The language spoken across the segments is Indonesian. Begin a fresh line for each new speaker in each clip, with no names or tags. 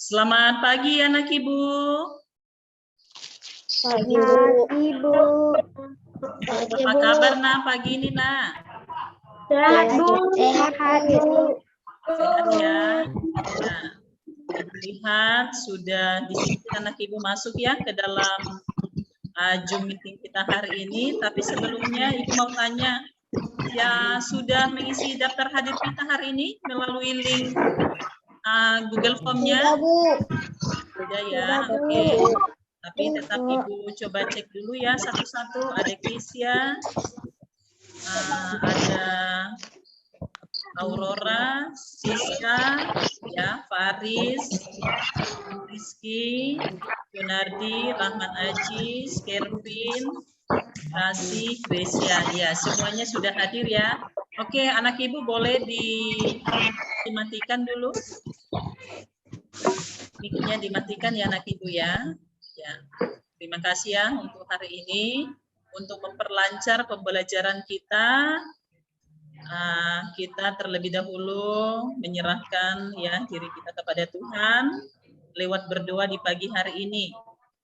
Selamat pagi anak Ibu.
Pagi, Bu.
Ibu.
Apa kabar nak pagi ini nak?
Sehat, Bu.
Sehat, Bu.
Sehat ya. Nah, lihat sudah disiplin anak Ibu masuk ya ke dalam Zoom meeting kita hari ini. Tapi sebelumnya Ibu mau tanya, ya sudah mengisi daftar hadir kita hari ini melalui link Google Form-nya?
Sudah, Bu.
Sudah ya, oke. Tapi tetap Ibu coba cek dulu ya satu-satu. Ada Keisha, ada Aurora, Siska, ya, Faris, Rizky, Yunardi, Rahman Ajis, Kervin, Kasih, Gracia. Ya, semuanya sudah hadir ya. Oke, anak Ibu boleh dimatikan dulu. Mic-nya dimatikan ya anak Ibu ya. Ya, terima kasih ya untuk hari ini. Untuk memperlancar pembelajaran kita, kita terlebih dahulu menyerahkan ya diri kita kepada Tuhan lewat berdoa di pagi hari ini.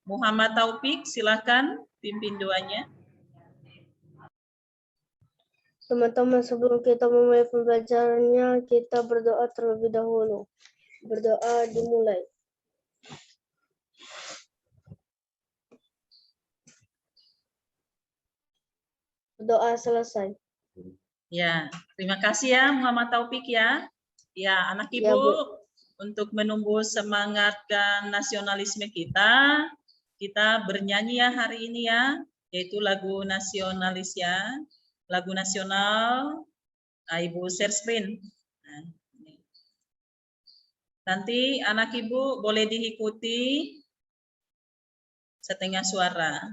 Muhammad Taufik, silakan pimpin doanya.
Teman-teman, sebelum kita memulai pembelajarannya, kita berdoa terlebih dahulu. Berdoa dimulai. Doa selesai.
Ya, terima kasih ya Muhammad Taufik ya. Ya, anak Ibu,
Ya, Bu.
untuk menumbuh semangat dan nasionalisme kita bernyanyi ya hari ini ya, yaitu lagu nasionalis ya. Lagu nasional, Ibu share screen. Nah, ini. Nanti anak Ibu boleh diikuti setengah suara.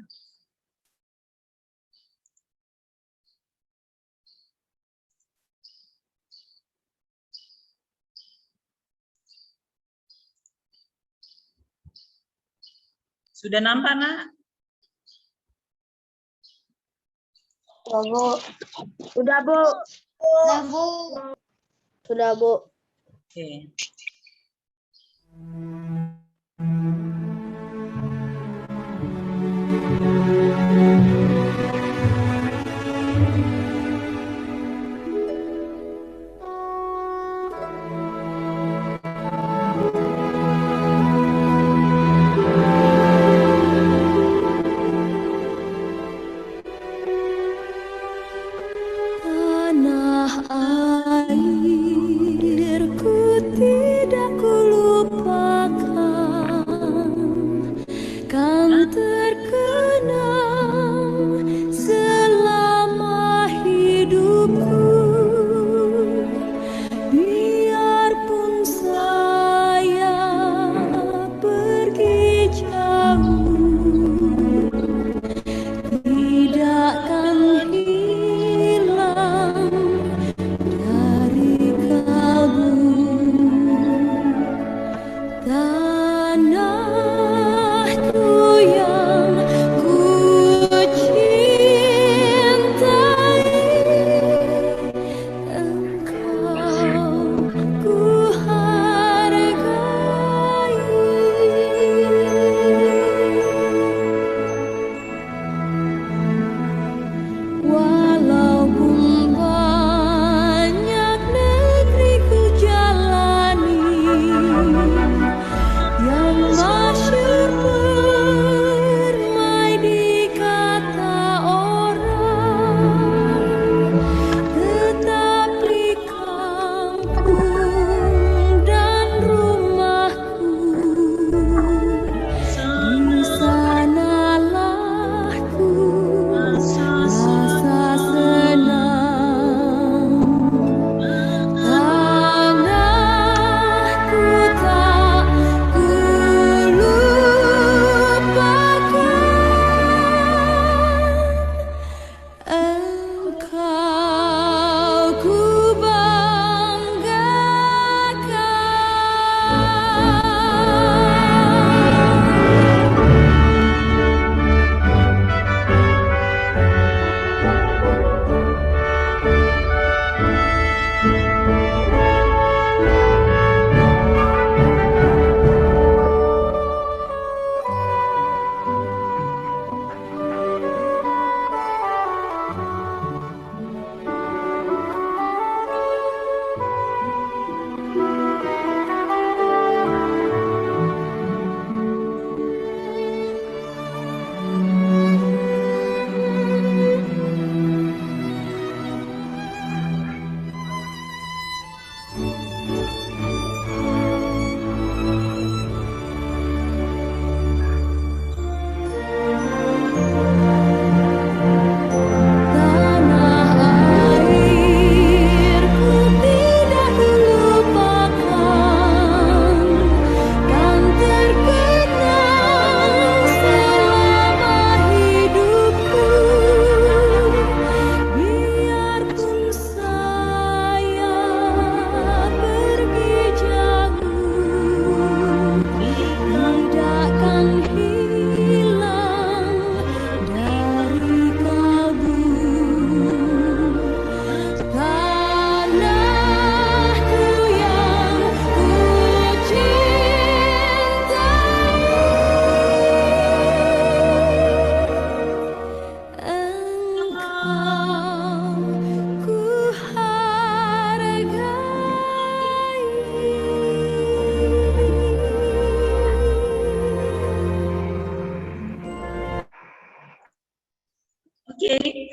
Sudah nampak, nak?
Ya, Bu. Sudah, Bu.
Sudah, Bu.
Sudah, Bu.
Oke.
Tanah airku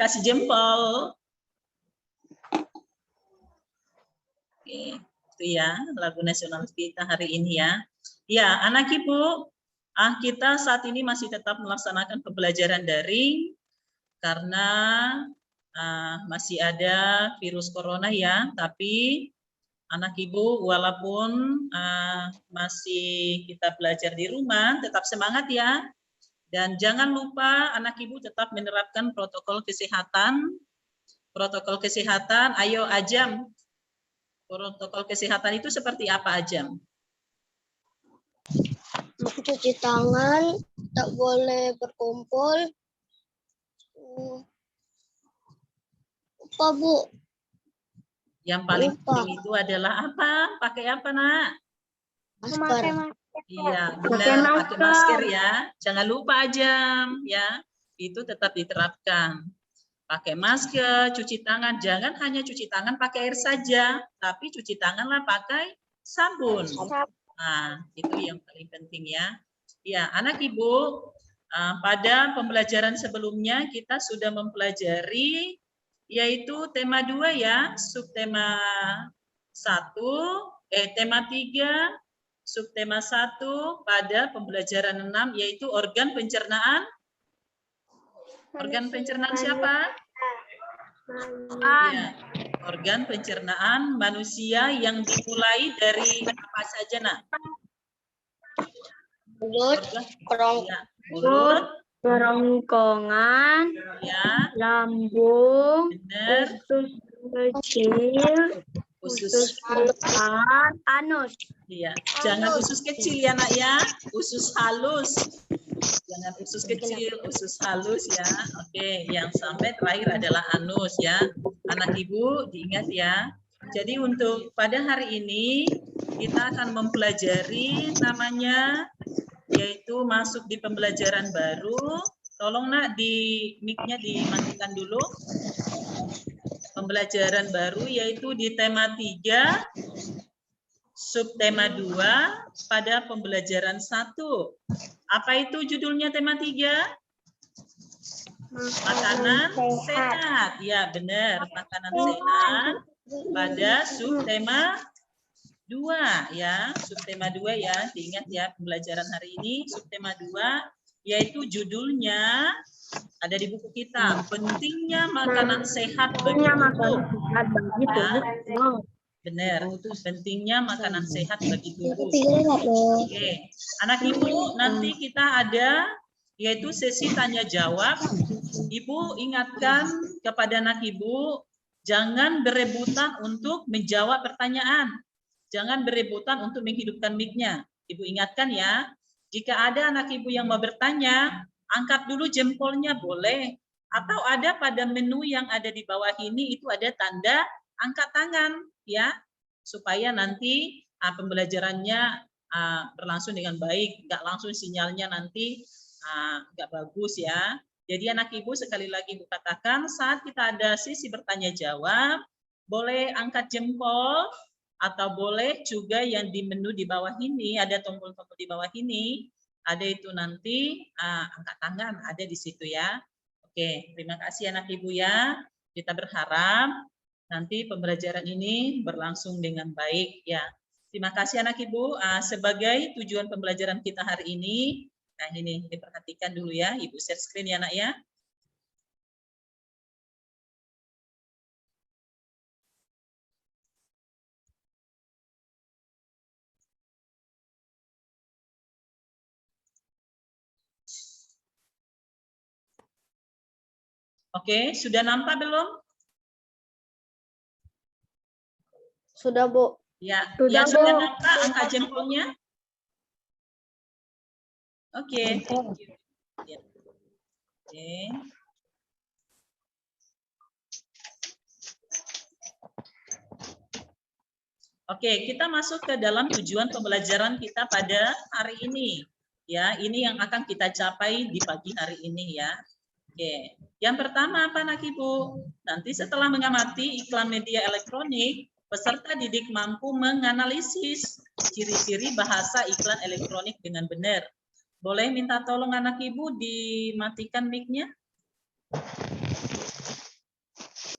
kasih jempol. Oke, itu ya lagu nasional kita hari ini ya. Ya, anak ibu, kita saat ini masih tetap melaksanakan pembelajaran daring karena masih ada virus corona ya. Tapi anak ibu walaupun masih kita belajar di rumah, tetap semangat ya. Dan jangan lupa anak ibu tetap menerapkan protokol kesehatan. Protokol kesehatan, ayo Ajam. Protokol kesehatan itu seperti apa Ajam?
Cuci tangan, tak boleh berkumpul. Apa, Bu?
Yang paling penting itu adalah apa? Pakai apa, Nak?
Masker.
Iya, benar, pakai masker ya. Jangan lupa Ajam, ya. Itu tetap diterapkan. Pakai masker, cuci tangan. Jangan hanya cuci tangan pakai air saja, tapi cuci tanganlah pakai sabun. Nah, itu yang paling penting ya. Ya, anak ibu, pada pembelajaran sebelumnya kita sudah mempelajari yaitu tema 2 ya, subtema 1, tema 3, subtema 1 pada pembelajaran 6 yaitu organ pencernaan. Organ pencernaan siapa? Ya, organ pencernaan manusia yang dimulai dari apa saja, Nak?
Mulut,
Mulut,
Kerongkongan,
ya,
lambung,
benar,
usus kecil, usus besar, anus.
Iya, jangan usus kecil ya Nak ya, usus halus. Jangan usus kecil, usus halus ya. Oke, yang sampai terakhir adalah anus ya. Anak ibu diingat ya. Jadi untuk pada hari ini kita akan mempelajari namanya yaitu masuk di pembelajaran baru. Tolong Nak di mic-nya dimatikan dulu. Pembelajaran baru yaitu di tema 3 subtema 2 pada pembelajaran 1. Apa itu judulnya tema 3? Makanan sehat. Ya, benar. Makanan sehat pada subtema 2 ya. Subtema 2 ya. Diingat ya pembelajaran hari ini subtema 2 yaitu judulnya ada di buku kita. Pentingnya makanan sehat bagi tubuh. Ya. Benar, pentingnya makanan sehat bagi tubuh. Oke, anak ibu nanti kita ada yaitu sesi tanya jawab. Ibu ingatkan kepada anak ibu jangan berebutan untuk menjawab pertanyaan. Jangan berebutan untuk menghidupkan mic-nya. Ibu ingatkan ya, jika ada anak ibu yang mau bertanya, angkat dulu jempolnya boleh. Atau ada pada menu yang ada di bawah ini itu ada tanda angkat tangan ya, supaya nanti pembelajarannya berlangsung dengan baik, nggak langsung sinyalnya nanti nggak bagus ya. Jadi anak ibu sekali lagi ibu katakan saat kita ada sesi bertanya jawab, boleh angkat jempol atau boleh juga yang di menu di bawah ini ada tombol-tombol di bawah ini, ada itu nanti angkat tangan ada di situ ya. Oke, terima kasih anak ibu ya. Kita berharap nanti pembelajaran ini berlangsung dengan baik ya. Terima kasih anak ibu. Sebagai tujuan pembelajaran kita hari ini, nah ini diperhatikan dulu ya, ibu share screen ya nak ya. Oke, sudah nampak belum?
Sudah, Bu.
Ya,
Sudah,
yang sudah
Bu.
nampak angka jempolnya? Oke. Ya. Oke. Oke, kita masuk ke dalam tujuan pembelajaran kita pada hari ini. Ya, ini yang akan kita capai di pagi hari ini ya. Oke, yang pertama apa anak ibu? Nanti setelah mengamati iklan media elektronik, peserta didik mampu menganalisis ciri-ciri bahasa iklan elektronik dengan benar. Boleh minta tolong anak ibu dimatikan mic-nya?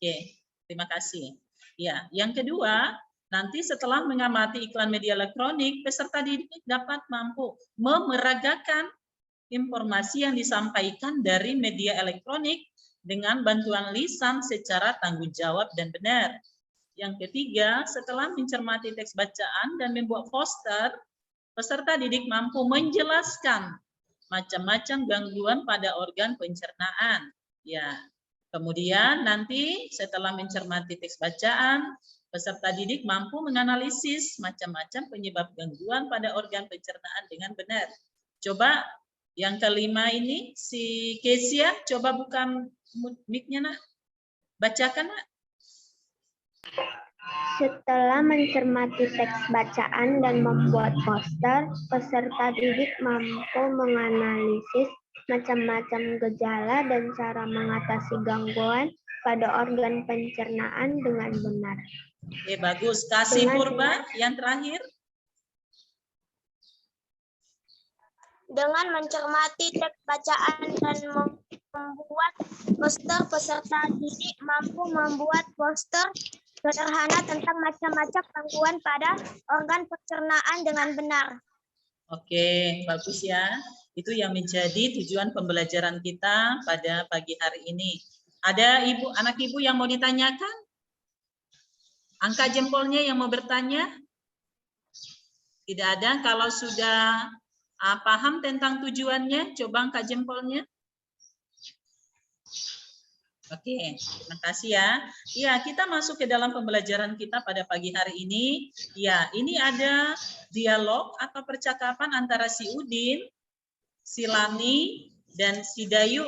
Oke, terima kasih. Ya, yang kedua, nanti setelah mengamati iklan media elektronik, peserta didik dapat mampu memeragakan informasi yang disampaikan dari media elektronik dengan bantuan lisan secara tanggung jawab dan benar. Yang ketiga, setelah mencermati teks bacaan dan membuat poster, peserta didik mampu menjelaskan macam-macam gangguan pada organ pencernaan. Ya, kemudian nanti setelah mencermati teks bacaan, peserta didik mampu menganalisis macam-macam penyebab gangguan pada organ pencernaan dengan benar. Coba yang kelima ini, si Kesia, coba buka mic-nya, nak. Bacakan, nak.
Setelah mencermati teks bacaan dan membuat poster, peserta didik mampu menganalisis macam-macam gejala dan cara mengatasi gangguan pada organ pencernaan dengan benar.
Oke, bagus. Kasih Purba yang terakhir.
Dengan mencermati teks bacaan dan membuat poster, peserta didik mampu membuat poster sederhana tentang macam-macam gangguan pada organ pencernaan dengan benar.
Oke, bagus ya. Itu yang menjadi tujuan pembelajaran kita pada pagi hari ini. Ada anak ibu yang mau ditanyakan? Angkat jempolnya yang mau bertanya? Tidak ada. Kalau sudah paham tentang tujuannya, coba angkat jempolnya. Oke, terima kasih ya. Ya, kita masuk ke dalam pembelajaran kita pada pagi hari ini. Ya, ini ada dialog atau percakapan antara si Udin, si Lani, dan si Dayu.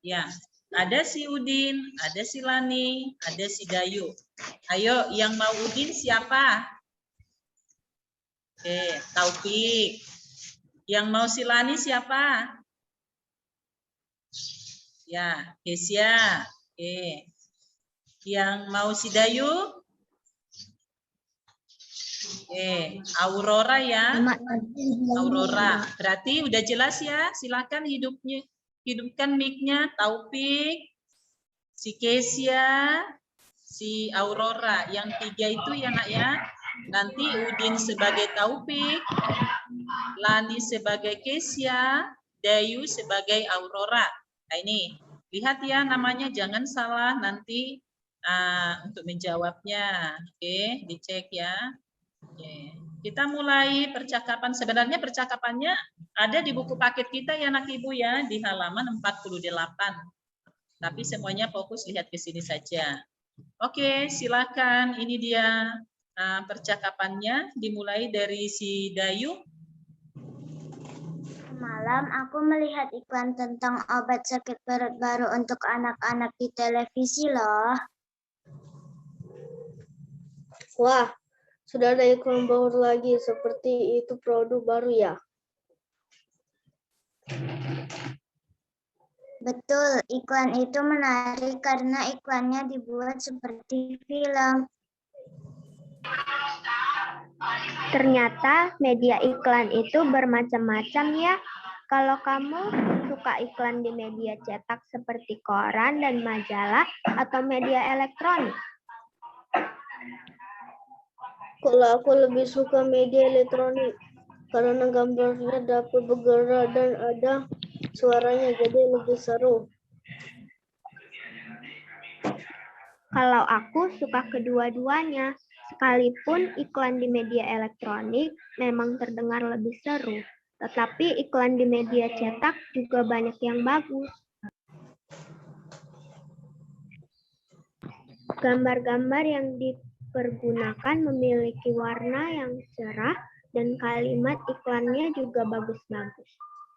Ya, ada si Udin, ada si Lani, ada si Dayu. Ayo, yang mau Udin siapa? Oke, Taufik. Yang mau si Lani siapa? Ya, Kesia. Oke. Yang mau si Dayu? Oke, Aurora ya. Aurora. Berarti udah jelas ya. Silakan hidupkan mic-nya. Taufik, si Kesia, si Aurora. Yang tiga itu ya, Nak ya. Nanti Udin sebagai Taufik, Lani sebagai Kesia, Dayu sebagai Aurora. Nah ini, lihat ya namanya, jangan salah nanti untuk menjawabnya. Oke, dicek ya. Oke. Kita mulai percakapan. Sebenarnya percakapannya ada di buku paket kita ya anak ibu ya, di halaman 48. Tapi semuanya fokus lihat ke sini saja. Oke, silakan. Ini dia percakapannya, dimulai dari si Dayu.
Malam aku melihat iklan tentang obat sakit perut baru untuk anak-anak di televisi loh.
Wah, sudah ada iklan baru lagi. Seperti itu produk baru ya?
Betul, iklan itu menarik karena iklannya dibuat seperti film. Ternyata media iklan itu bermacam-macam ya. Kalau kamu suka iklan di media cetak seperti koran dan majalah atau media elektronik?
Kalau aku lebih suka media elektronik karena gambarnya dapat bergerak dan ada suaranya, jadi lebih seru.
Kalau aku suka kedua-duanya, sekalipun iklan di media elektronik memang terdengar lebih seru, tetapi iklan di media cetak juga banyak yang bagus. Gambar-gambar yang dipergunakan memiliki warna yang cerah dan kalimat iklannya juga bagus-bagus.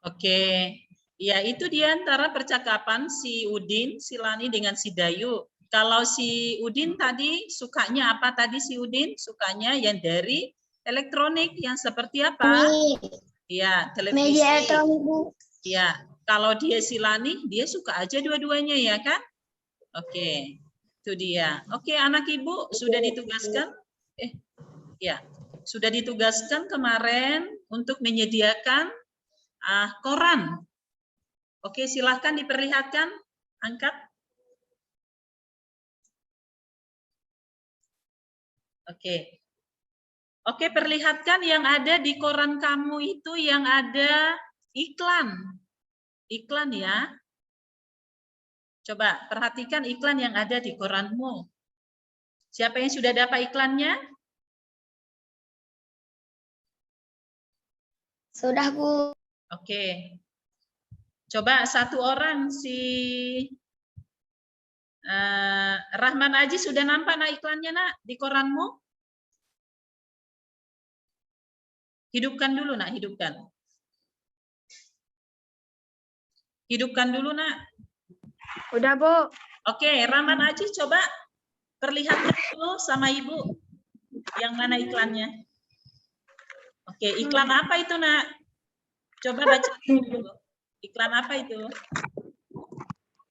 Oke, ya itu dia antara percakapan si Udin, si Lani dengan si Dayu. Kalau si Udin tadi sukanya apa tadi si Udin? Sukanya yang dari elektronik, yang seperti apa? Ya, televisi.
Media elektronik.
Ya, kalau dia si Lani, dia suka aja dua-duanya ya kan? Oke, itu dia. Oke, anak ibu sudah ditugaskan? Ya, sudah ditugaskan kemarin untuk menyediakan koran. Oke, silahkan diperlihatkan. Angkat. Oke. Oke, perlihatkan yang ada di koran kamu itu yang ada iklan. Iklan ya. Coba perhatikan iklan yang ada di koranmu. Siapa yang sudah dapat iklannya?
Sudah, Bu.
Oke. Coba satu orang Rahman Aji sudah nampak nak iklannya nak di koranmu? Hidupkan dulu nak, hidupkan. Hidupkan dulu nak.
Udah, Bu.
Oke, Rahman Aji coba perlihatkan dulu sama ibu. Yang mana iklannya? Oke, iklan apa itu nak? Coba baca dulu. Iklan apa itu?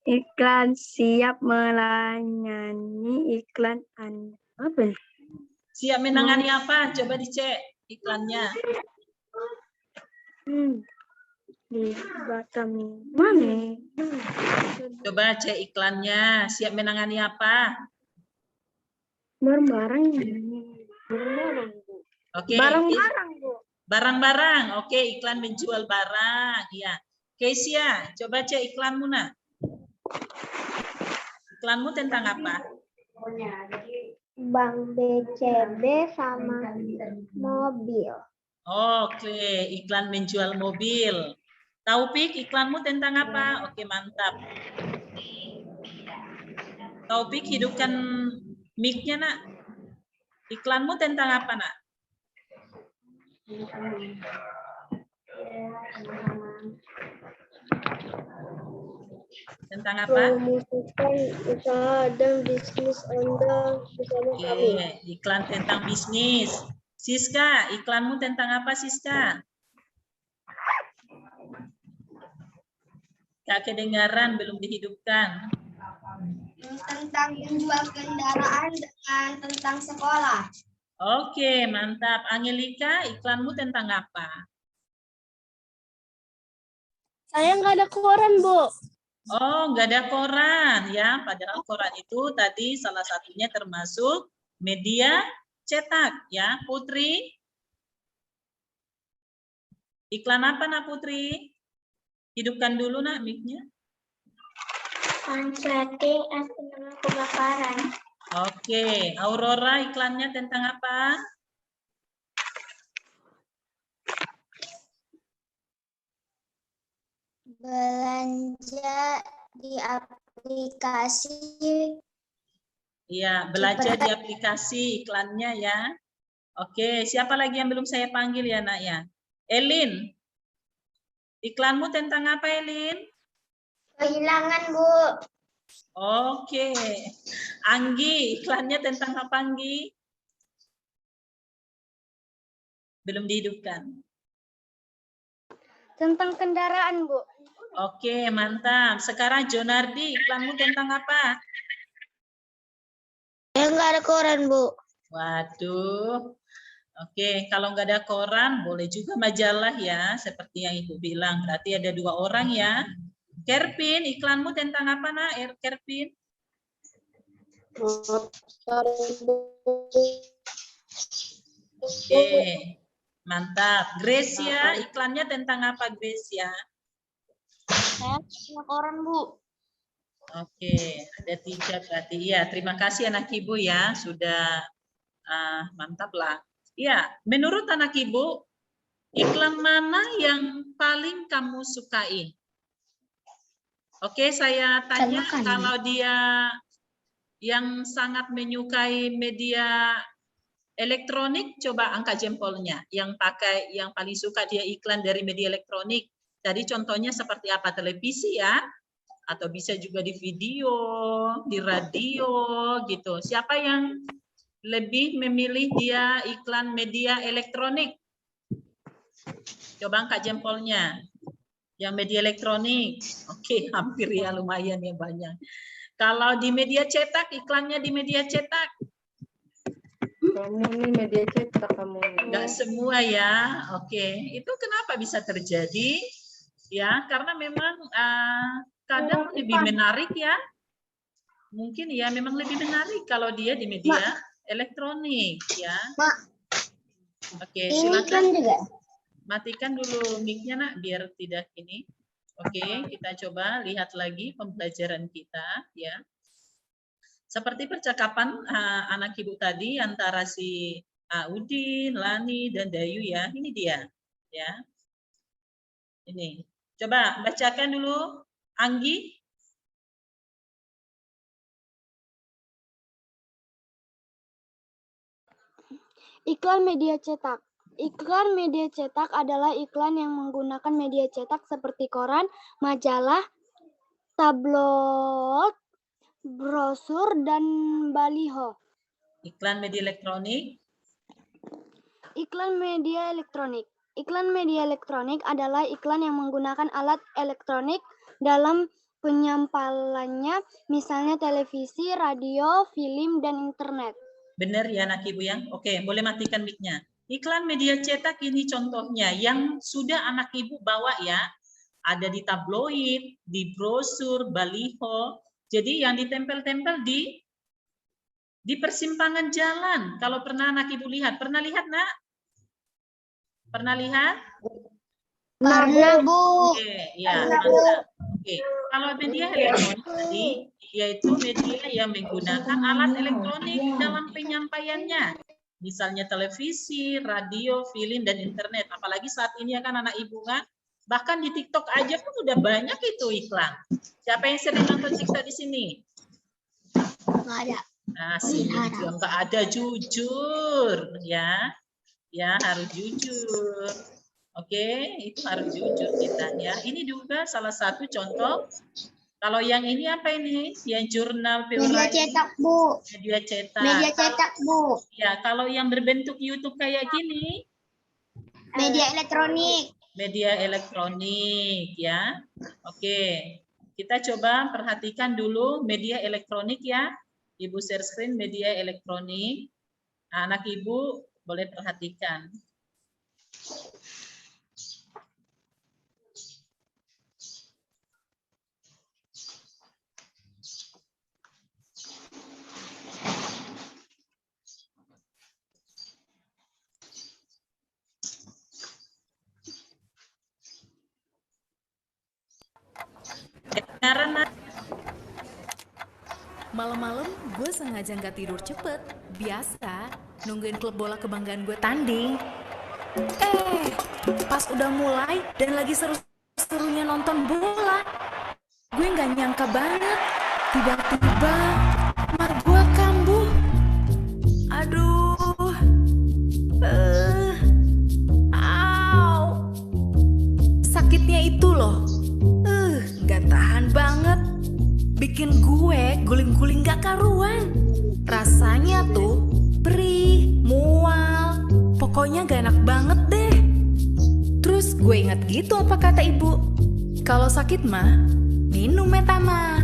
Iklan siap melayani iklan Anda. Apa?
Siap menangani apa? Coba dicek iklannya.
Di Batam mana?
Coba cek iklannya. Siap menangani apa?
Barang-barang. Barang-barang, Bu.
Oke.
Barang-barang, Bu.
Barang-barang. Oke, iklan menjual barang. Ya. Kesia, coba cek iklanmu nak. Iklanmu tentang apa?
Bank BCB sama mobil.
Oke, iklan menjual mobil. Taufik, iklanmu tentang apa? Oke, mantap. Taufik, hidupkan mic-nya, nak. Iklanmu tentang apa, nak? Tentang apa?
Promosikan usaha dan bisnis Anda bersama kami.
Oke, iklan tentang bisnis. Siska, iklanmu tentang apa, Siska? Gak kedengaran, belum dihidupkan.
Tentang menjual kendaraan dengan tentang sekolah.
Oke, mantap. Angelika, iklanmu tentang apa?
Saya nggak ada koran, Bu.
Oh, nggak ada koran ya. Padahal koran itu tadi salah satunya termasuk media cetak ya, Putri. Iklan apa nak Putri? Hidupkan dulu nak mic-nya.
Konsleting es penengah kebakaran.
Oke, Aurora iklannya tentang apa?
Belanja di aplikasi.
Iya, belajar di aplikasi iklannya ya. Oke, siapa lagi yang belum saya panggil ya nak ya? Elin, iklanmu tentang apa Elin?
Kehilangan, Bu.
Oke, Anggi, iklannya tentang apa Anggi? Belum dihidupkan.
Tentang kendaraan, Bu.
Oke, mantap. Sekarang Jonardi, iklanmu tentang apa?
Saya nggak ada koran, Bu.
Waduh. Oke, kalau nggak ada koran, boleh juga majalah ya, seperti yang Ibu bilang. Berarti ada 2 orang ya. Kerpin, iklanmu tentang apa nak, Kerpin? Oke, mantap. Gracia, iklannya tentang apa Gracia?
Saya punya koran, Bu.
Oke, ada 3 berarti. Ya, terima kasih anak Ibu ya, sudah mantap lah. Ya, menurut anak Ibu, iklan mana yang paling kamu sukai? Oke, saya tanya kalau dia yang sangat menyukai media elektronik, coba angkat jempolnya. Yang paling suka dia iklan dari media elektronik. Tadi contohnya seperti apa? Televisi ya? Atau bisa juga di video, di radio gitu. Siapa yang lebih memilih dia iklan media elektronik? Coba angkat jempolnya. Yang media elektronik. Oke, hampir ya, lumayan ya banyak. Kalau di media cetak, iklannya di media cetak?
Kamu nih media cetak kamu.
Enggak semua ya. Oke, itu kenapa bisa terjadi? Ya, karena memang kadang lebih menarik ya. Mungkin ya memang lebih menarik kalau dia di media elektronik ya.
Mak,
Oke,
ini
silakan.
kan juga.
Matikan dulu mic-nya nak biar tidak ini. Oke, kita coba lihat lagi pembelajaran kita ya. Seperti percakapan anak ibu tadi antara si Udin, Lani dan Dayu ya. Ini dia ya. Ini. Coba bacakan dulu Anggi.
Iklan media cetak. Iklan media cetak adalah iklan yang menggunakan media cetak seperti koran, majalah, tabloid, brosur, dan baliho.
Iklan media elektronik.
Iklan media elektronik. Iklan media elektronik adalah iklan yang menggunakan alat elektronik dalam penyampaiannya, misalnya televisi, radio, film, dan internet.
Benar ya anak ibu ya. Oke, boleh matikan mic-nya. Iklan media cetak ini contohnya yang sudah anak ibu bawa ya. Ada di tabloid, di brosur, baliho. Jadi yang ditempel-tempel di persimpangan jalan. Kalau pernah anak ibu lihat, pernah lihat nak? Pernah lihat?
Pernah, Bu.
Oke, ya. Mantap. Oke, kalau media elektronik tadi yaitu media yang menggunakan alat elektronik dalam penyampaiannya. Misalnya televisi, radio, film, dan internet. Apalagi saat ini ya kan anak ibu kan, bahkan di TikTok aja pun udah banyak itu iklan. Siapa yang sering nonton TikTok di sini?
Nggak ada.
Nah, sini juga nggak ada, jujur ya. Ya, harus jujur. Oke, itu harus jujur kita ya. Ini juga salah satu contoh. Kalau yang ini apa ini? Yang jurnal
Media cetak, Bu.
Media cetak.
Media cetak, Bu.
Ya, kalau yang berbentuk YouTube kayak gini,
Media elektronik.
media elektronik ya. Oke, kita coba perhatikan dulu media elektronik ya. Ibu share screen media elektronik. Anak ibu boleh perhatikan.
Malam-malam gue sengaja nggak tidur cepet. Biasa nungguin klub bola kebanggaan gue tanding. Pas udah mulai dan lagi seru-serunya nonton bola, gue nggak nyangka banget. Tiba-tiba kamar gue kambuh. Aduh. Sakitnya itu loh. Nggak tahan banget. Bikin gue guling-guling gak karuan. Rasanya tuh perih, mual. Pokoknya gak enak banget deh. Terus gue inget gitu apa kata ibu. Kalau sakit mah, minum Metama.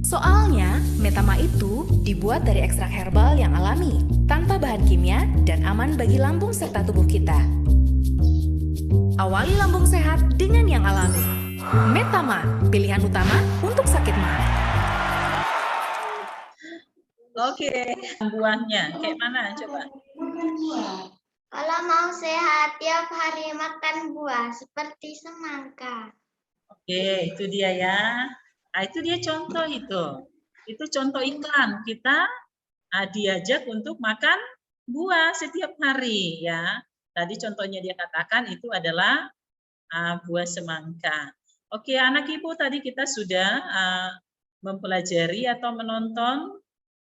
Soalnya Metama itu dibuat dari ekstrak herbal yang alami, tanpa bahan kimia dan aman bagi lambung serta tubuh kita. Awali lambung sehat dengan yang alami. Metama, pilihan utama untuk sakit mah.
Oke, buahnya kayak mana coba?
Kalau mau sehat, tiap hari makan buah seperti semangka.
Oke, itu dia ya. Nah, itu dia contoh itu. Itu contoh iklan. Kita diajak untuk makan buah setiap hari ya. Tadi contohnya dia katakan itu adalah buah semangka. Oke, anak ibu tadi kita sudah mempelajari atau menonton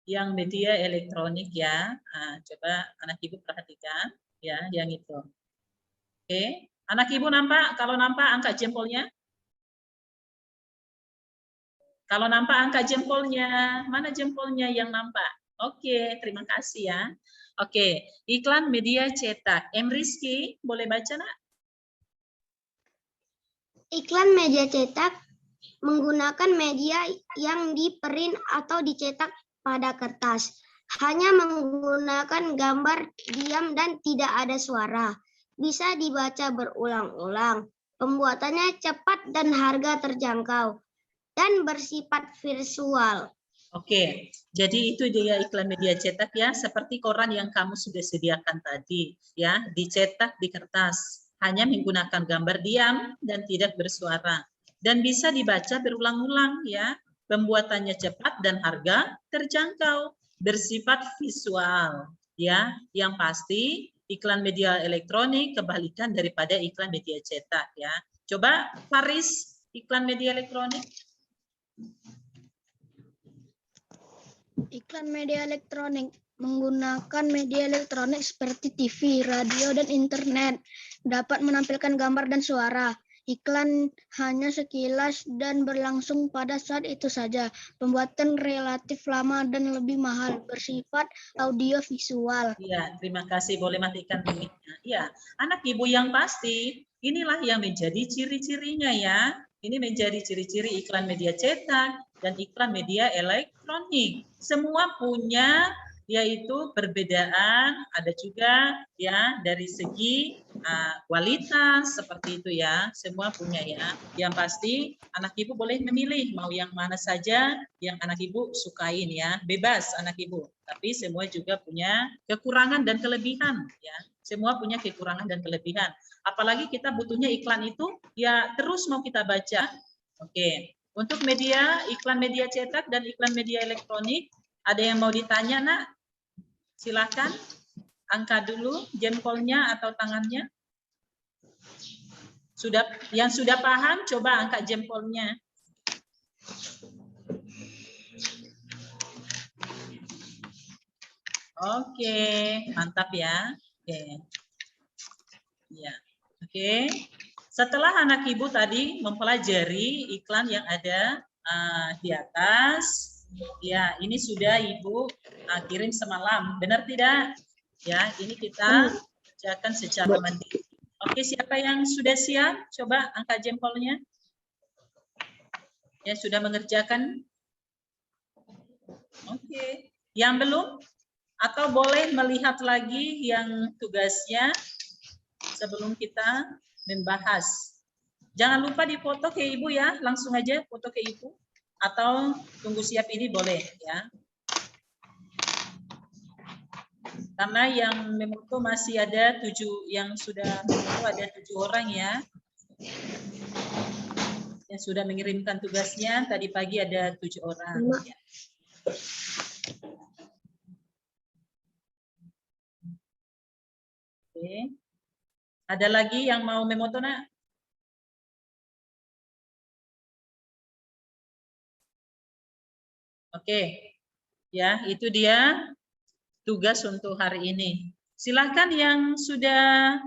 yang media elektronik ya. Coba anak ibu perhatikan ya, yang itu. Oke, anak ibu nampak? Kalau nampak angkat jempolnya. Kalau nampak angkat jempolnya. Mana jempolnya yang nampak? Oke, terima kasih ya. Oke, iklan media cetak. Rizky, boleh baca nak?
Iklan media cetak menggunakan media yang diprint atau dicetak pada kertas. Hanya menggunakan gambar diam dan tidak ada suara. Bisa dibaca berulang-ulang. Pembuatannya cepat dan harga terjangkau. Dan bersifat visual.
Oke, jadi itu dia iklan media cetak ya, seperti koran yang kamu sudah sediakan tadi ya, dicetak di kertas, hanya menggunakan gambar diam dan tidak bersuara, dan bisa dibaca berulang-ulang ya. Pembuatannya cepat dan harga terjangkau, bersifat visual ya. Yang pasti iklan media elektronik kebalikan daripada iklan media cetak ya. Coba Faris, iklan media elektronik.
Iklan media elektronik menggunakan media elektronik seperti TV, radio, dan internet. Dapat menampilkan gambar dan suara. Iklan hanya sekilas dan berlangsung pada saat itu saja. Pembuatan relatif lama dan lebih mahal, bersifat audio visual.
Ya, terima kasih. Boleh matikan mic-nya. Ya, anak ibu yang pasti, inilah yang menjadi ciri-cirinya ya. Ini menjadi ciri-ciri iklan media cetak dan iklan media elektronik. Semua punya yaitu perbedaan, ada juga ya dari segi kualitas seperti itu ya. Semua punya ya. Yang pasti anak ibu boleh memilih mau yang mana saja yang anak ibu sukain ya. Bebas anak ibu. Tapi semua juga punya kekurangan dan kelebihan ya. Semua punya kekurangan dan kelebihan. Apalagi kita butuhnya iklan itu ya terus mau kita baca. Oke. Untuk media, iklan media cetak dan iklan media elektronik, ada yang mau ditanya, Nak? Silakan. Angkat dulu jempolnya atau tangannya. Yang sudah paham, coba angkat jempolnya. Oke, mantap ya. Oke. Ya. Oke. Setelah anak ibu tadi mempelajari iklan yang ada di atas, ya ini sudah ibu kirim semalam, benar tidak? Ya, ini kita kerjakan secara mandiri. Oke, siapa yang sudah siap? Coba angkat jempolnya. Ya, sudah mengerjakan? Oke. Yang belum? Atau boleh melihat lagi yang tugasnya sebelum kita membahas. Jangan lupa difoto ke ibu ya, langsung aja foto ke ibu. Atau tunggu siap ini boleh ya. Karena yang memoto masih ada 7, yang sudah memoto ada 7 orang ya. Yang sudah mengirimkan tugasnya, tadi pagi ada 7 orang. Ya. Oke. Ada lagi yang mau memoto, Nak? Oke. Ya, itu dia tugas untuk hari ini. Silakan yang sudah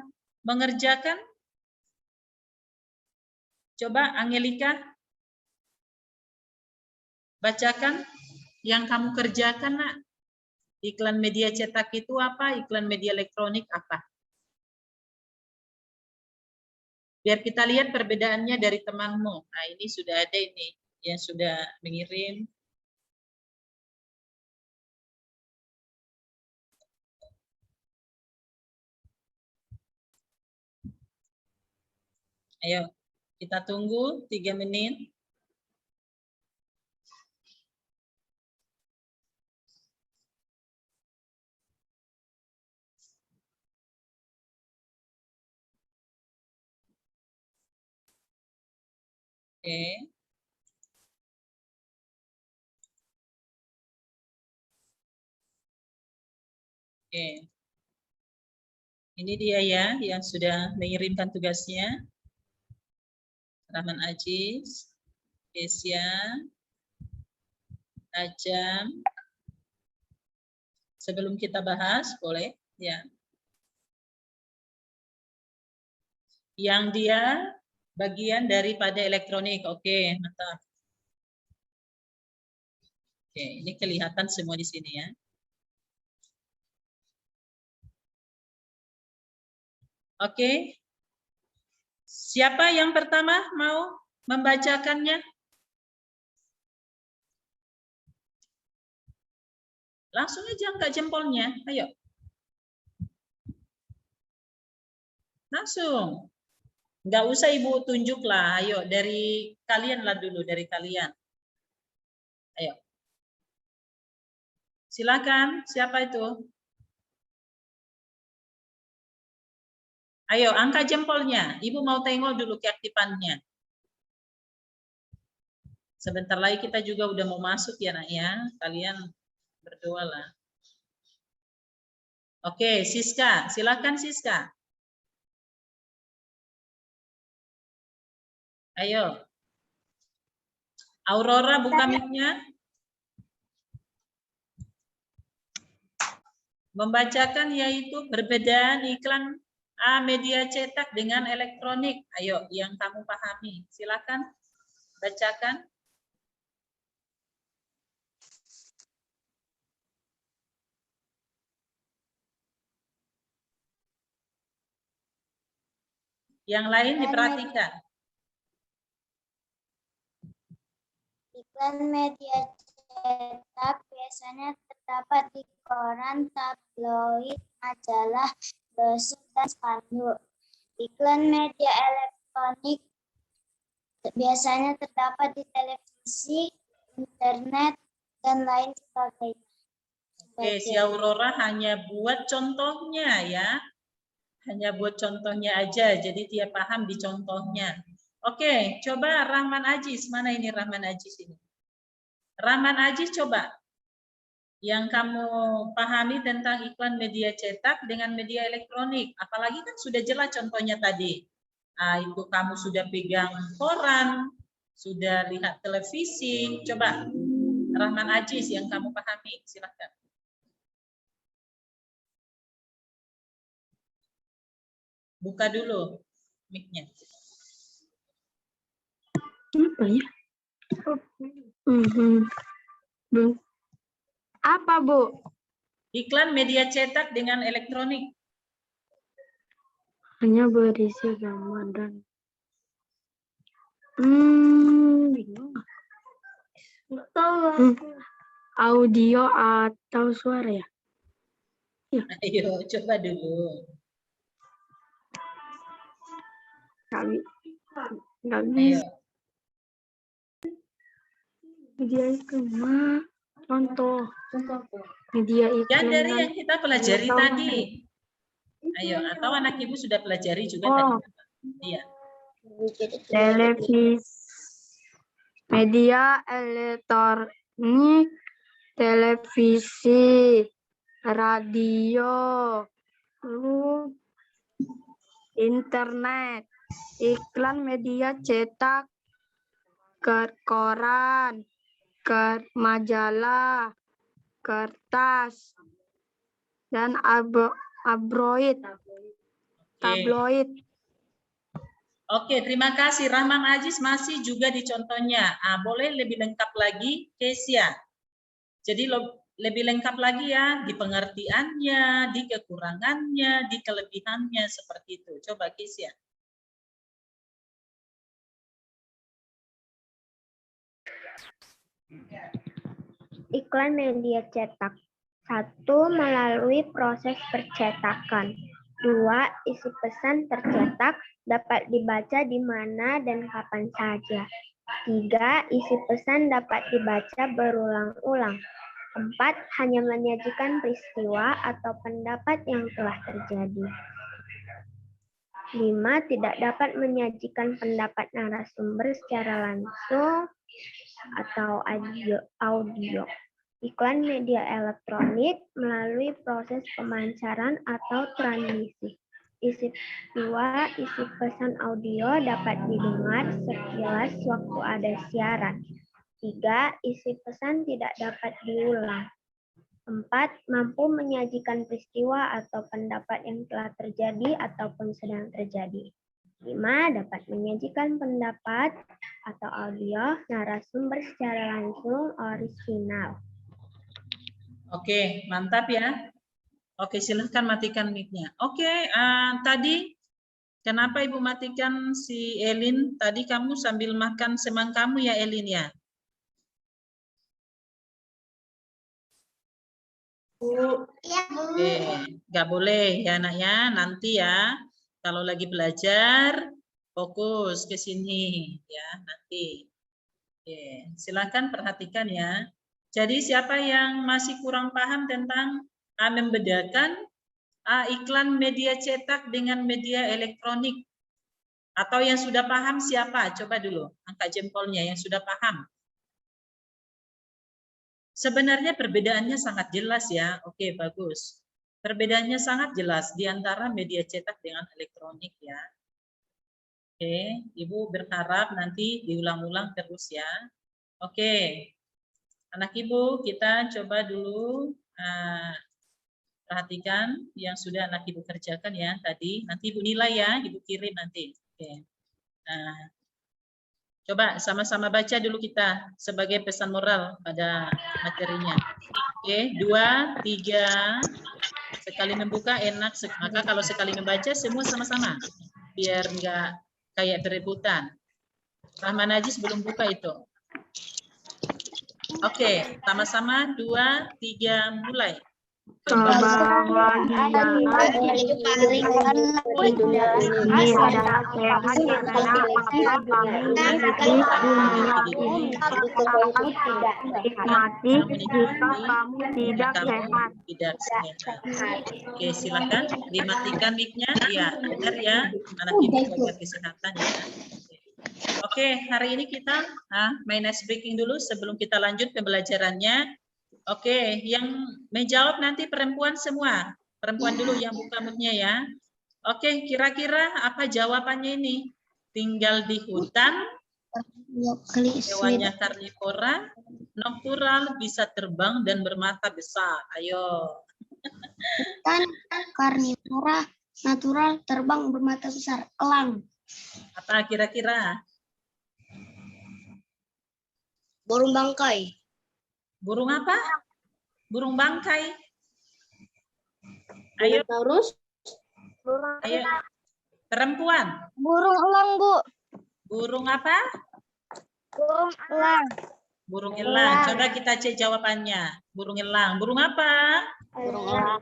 mengerjakan. Coba Angelika bacakan yang kamu kerjakan, Nak. Iklan media cetak itu apa? Iklan media elektronik apa? Biar kita lihat perbedaannya dari temanmu. Nah, ini sudah ada ini yang sudah mengirim. Ayo, kita tunggu 3 menit. Oke. Oke. Ini dia ya yang sudah mengirimkan tugasnya. Rahman Aziz, Kesia, Ajam. Sebelum kita bahas, boleh ya. Yang dia bagian daripada elektronik. Oke, mantap. Oke, ini kelihatan semua di sini ya. Oke. Siapa yang pertama mau membacakannya? Langsung aja angkat jempolnya. Ayo. Langsung. Nggak usah ibu tunjuk lah. Ayo, dari kalian lah dulu. Dari kalian. Ayo. Silakan, siapa itu? Ayo, angkat jempolnya. Ibu mau tengok dulu keaktifannya. Sebentar lagi kita juga udah mau masuk ya, Nak ya. Kalian berdoa lah. Oke, Siska. Silakan, Siska. Ayo. Aurora, buka mic-nya. Membacakan yaitu perbedaan iklan media cetak dengan elektronik. Ayo, yang kamu pahami. Silakan bacakan. Yang lain diperhatikan.
Iklan media cetak biasanya terdapat di koran, tabloid, majalah, brosur, dan spanduk. Iklan media elektronik biasanya terdapat di televisi, internet, dan lain sebagainya.
Oke, si Aurora hanya buat contohnya ya. Hanya buat contohnya aja, jadi dia paham di contohnya. Oke, coba Rahman Ajis. Mana ini Rahman Ajis ini? Rahman Ajis coba. Yang kamu pahami tentang iklan media cetak dengan media elektronik. Apalagi kan sudah jelas contohnya tadi. Itu kamu sudah pegang koran, sudah lihat televisi. Coba Rahman Ajis yang kamu pahami, silakan. Buka dulu mic-nya.
Apa ya? Apa, Bu?
Iklan media cetak dengan elektronik.
Hanya berisi gambar dan bingung. Audio atau suara ya? Ya.
Ayo, coba dulu.
Nggak bisa. Media iklan, contoh media iklan.
Yang dari yang kita pelajari tadi. Ayo, atau anak ibu sudah pelajari juga tadi. Iya.
Televisi, media elektronik, televisi, radio, internet, iklan media cetak, koran, majalah, kertas, dan tabloid.
Oke, terima kasih. Rahman Ajis masih juga di contohnya. Boleh lebih lengkap lagi, Kesia. Jadi lebih lengkap lagi ya, di pengertiannya, di kekurangannya, di kelebihannya, seperti itu. Coba Kesia.
Iklan media cetak. 1. Melalui proses percetakan. 2. Isi pesan tercetak dapat dibaca di mana dan kapan saja. 3. Isi pesan dapat dibaca berulang-ulang. 4. Hanya menyajikan peristiwa atau pendapat yang telah terjadi. 5. Tidak dapat menyajikan pendapat narasumber secara langsung atau audio. Iklan media elektronik melalui proses pemancaran atau transmisi. Isi pesan audio dapat didengar sekilas waktu ada siaran. 3. Isi pesan tidak dapat diulang. 4. Mampu menyajikan peristiwa atau pendapat yang telah terjadi ataupun sedang terjadi. 5. Dapat menyajikan pendapat atau audio narasumber secara langsung orisinal.
Oke, mantap ya. Oke, silahkan matikan mic-nya. Oke, tadi kenapa Ibu matikan si Elin? Tadi kamu sambil makan semang kamu ya, Elin ya?
Iya, Bu.
Oke, nggak boleh ya nak ya. Nanti ya, kalau lagi belajar, fokus ke sini ya nanti. Oke, silakan perhatikan ya. Jadi siapa yang masih kurang paham tentang membedakan iklan media cetak dengan media elektronik? Atau yang sudah paham siapa? Coba dulu angkat jempolnya yang sudah paham. Sebenarnya perbedaannya sangat jelas ya. Oke, bagus. Perbedaannya sangat jelas di antara media cetak dengan elektronik ya. Oke, Ibu berharap nanti diulang-ulang terus ya. Oke, anak Ibu kita coba dulu perhatikan yang sudah anak Ibu kerjakan ya tadi. Nanti Ibu nilai ya, Ibu kirim nanti. Oke. Nah, coba sama-sama baca dulu kita sebagai pesan moral pada materinya. Oke, 2, 3. Sekali membuka enak, maka kalau sekali membaca semua sama-sama. Biar enggak kayak berebutan. Rahman Najis belum buka itu. Oke, sama-sama 2, 3, mulai.
Kebanggaan ini adalah sehat karena apakah kami di dunia ini akan nikmati jika kamu tidak sehat.
Tidak sehat. Oke, silakan dimatikan mic-nya. Ya, benar ya. Anak Ibu jaga kesehatan ya. Oke, hari ini kita main ice breaking dulu sebelum kita lanjut pembelajarannya. Oke, yang menjawab nanti perempuan semua. Perempuan dulu yang buka mic-nya ya. Oke, kira-kira apa jawabannya ini? Tinggal di hutan, hewannya karnivora, nocturnal, bisa terbang dan bermata besar. Ayo.
Hutan, karnivora, natural, terbang, bermata besar, elang.
Apa kira-kira?
Burung bangkai.
Burung apa? Burung bangkai. Ayo. Ayo. Perempuan.
Burung elang, Bu.
Burung apa?
Burung elang.
Burung elang. Coba kita cek jawabannya. Burung elang. Burung apa?
Burung elang.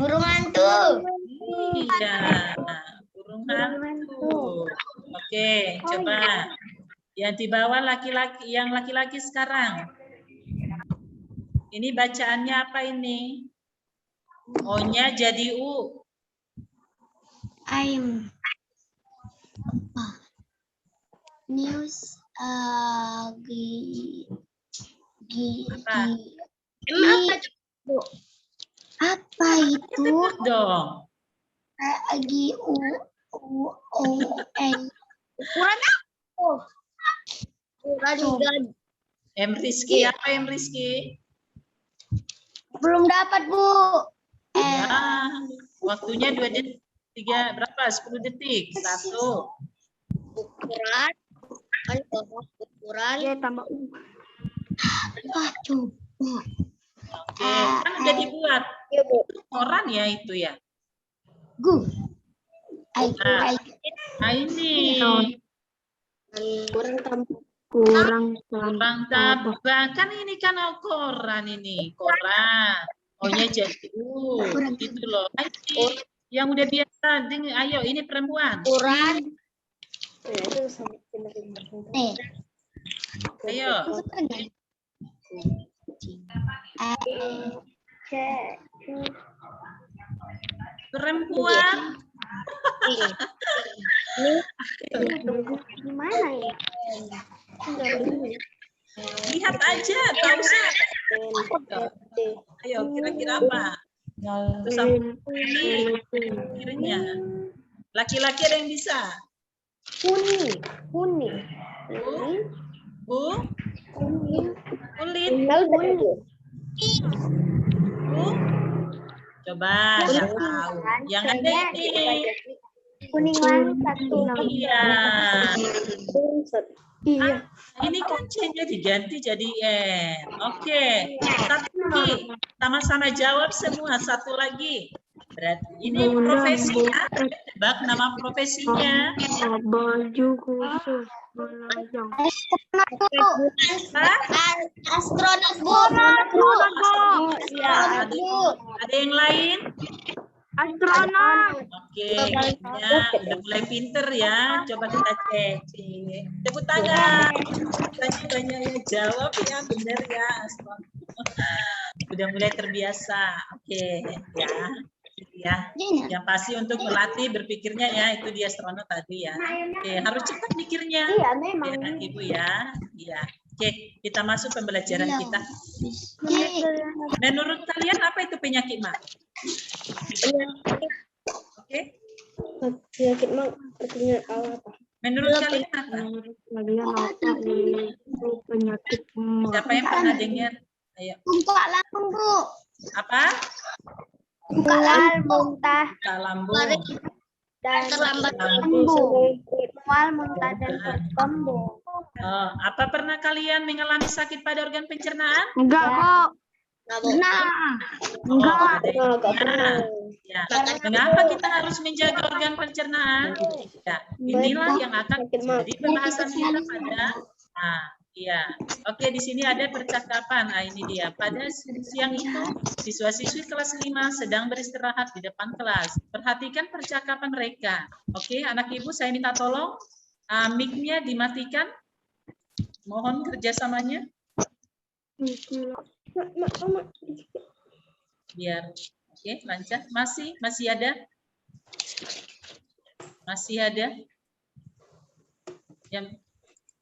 Burung hantu.
Iya. Burung hantu. Oke, coba. Yang di bawah laki-laki, yang laki-laki sekarang. Ini bacaannya apa ini? O-nya jadi U.
I'm news apa itu?
Sebut dong.
G-U-O-N. Ukuran apa? Ukuran juga.
M Rizky, apa M Rizky?
Belum dapat, Bu.
Ya, waktunya 2 detik, 3, berapa? 10 detik. 1.
Ukuran. Ukuran.
Ya, tambah U.
Coba.
Oke, kan udah dibuat.
Ya, Bu.
Koran ya itu ya. Nah, ini.
Kurang tambah.
Kurang
tambah. Kan ini kan koran ini. Koran. O-nya jadi U. Gitu loh. Ayo, yang udah biasa. Ayo, ini perempuan.
Ukuran.
Ayo. Perempuan.
Gimana ya?
Lihat aja, tahu sih. Ayo, kira-kira apa? Kirinya. Laki-laki ada yang bisa?
Kuning.
Bu? Kulit. Bu? Coba, nggak tahu. Yang ada ini.
Kuning langit satu.
Iya.
Iya.
Ini kan C-nya diganti jadi N. Oke. Satu lagi. Sama-sama jawab semua. Satu lagi. Berarti ini profesinya. Tebak nama profesinya.
Baju khusus melanjang.
Astronot, Bu.
Ya, ada yang lain?
Astronot.
Oke, kayaknya udah mulai pinter ya. Coba kita cek. Tepuk tangan. Tadi banyak yang jawab ya, benar ya. Sudah mulai terbiasa. Oke, ya. Yang pasti untuk melatih berpikirnya ya, itu dia Strono tadi ya. Oke, harus cepat mikirnya.
Iya, memang.
Ya, Ibu ya. Iya. Oke, kita masuk pembelajaran kita. Menurut kalian apa itu penyakit mah? Oke.
Penyakit mah artinya apa?
Menurut kalian apa?
Kalian apa itu penyakit mah?
Siapa yang pernah dengar? Ayo.
Bengkak lambung, Bu.
Apa?
Mual, muntah,
Lambung.
dan
Terlambat
Lambung.
mual, muntah, dan kembung.
Oh, apa pernah kalian mengalami sakit pada organ pencernaan?
Enggak, Bu.
Nah,
Oh, ada yang pernah. Ya. Mengapa kita harus menjaga organ pencernaan? Ya, inilah yang akan menjadi pembahasan kita pada. Nah, iya. Oke, di sini ada percakapan. Nah, ini dia. Pada siang itu, siswa-siswi kelas 5 sedang beristirahat di depan kelas. Perhatikan percakapan mereka. Oke, anak ibu, saya minta tolong mic-nya dimatikan. Mohon kerjasamanya. Biar, oke, lancar. Masih ada? Masih ada? Yang,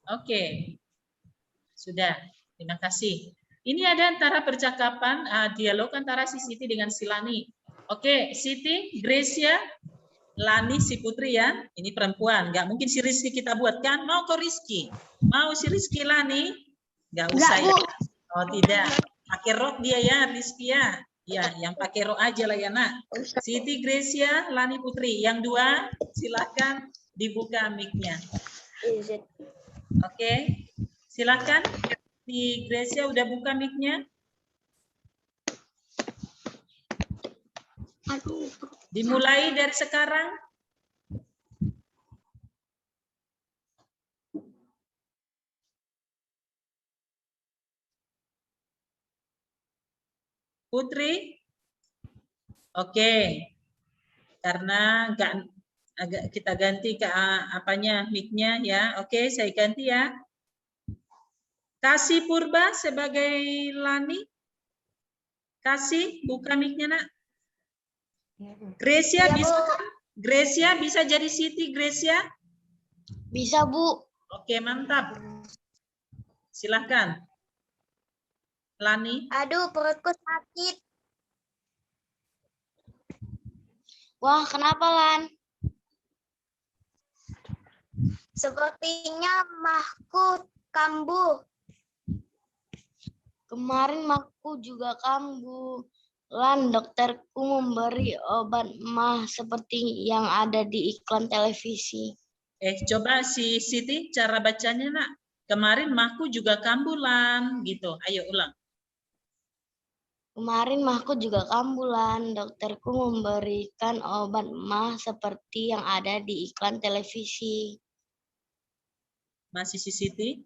oke. Sudah, terima kasih. Ini ada antara percakapan, dialog antara si Siti dengan si Lani. Oke, Siti, Gracia, Lani, si Putri ya. Ini perempuan, nggak mungkin si Rizky kita buat kan? Mau kok Rizky? Mau si Rizky Lani? Nggak usah ya? Oh tidak, pakai rok dia ya Rizky ya. Ya, yang pakai rok aja lah ya nak. Siti, Gracia, Lani, Putri. Yang dua, silakan dibuka mic-nya. Oke. Silakan, di Gracia udah buka mic-nya. Dimulai dari sekarang. Putri. Oke. Karena agak kita ganti ke apanya mic-nya ya. Oke, saya ganti ya. Kasih Purba sebagai Lani. Kasih, buka mic-nya nak. Gracia bisa, Gracia bisa jadi Siti, Gracia?
bisa, Bu.
Oke, mantap. Silahkan. Lani.
Aduh, perutku sakit.
Wah, kenapa, Lan?
Sepertinya mahku kambuh.
Kemarin mahku juga kambuh. Lan, dokterku memberi obat mah seperti yang ada di iklan televisi.
Coba si Siti cara bacanya nak. Kemarin mahku juga kambuh Lan, gitu. Ayo ulang.
Kemarin mahku juga kambuh, Lan. Dokterku memberikan obat mah seperti yang ada di iklan televisi.
Masih si Siti?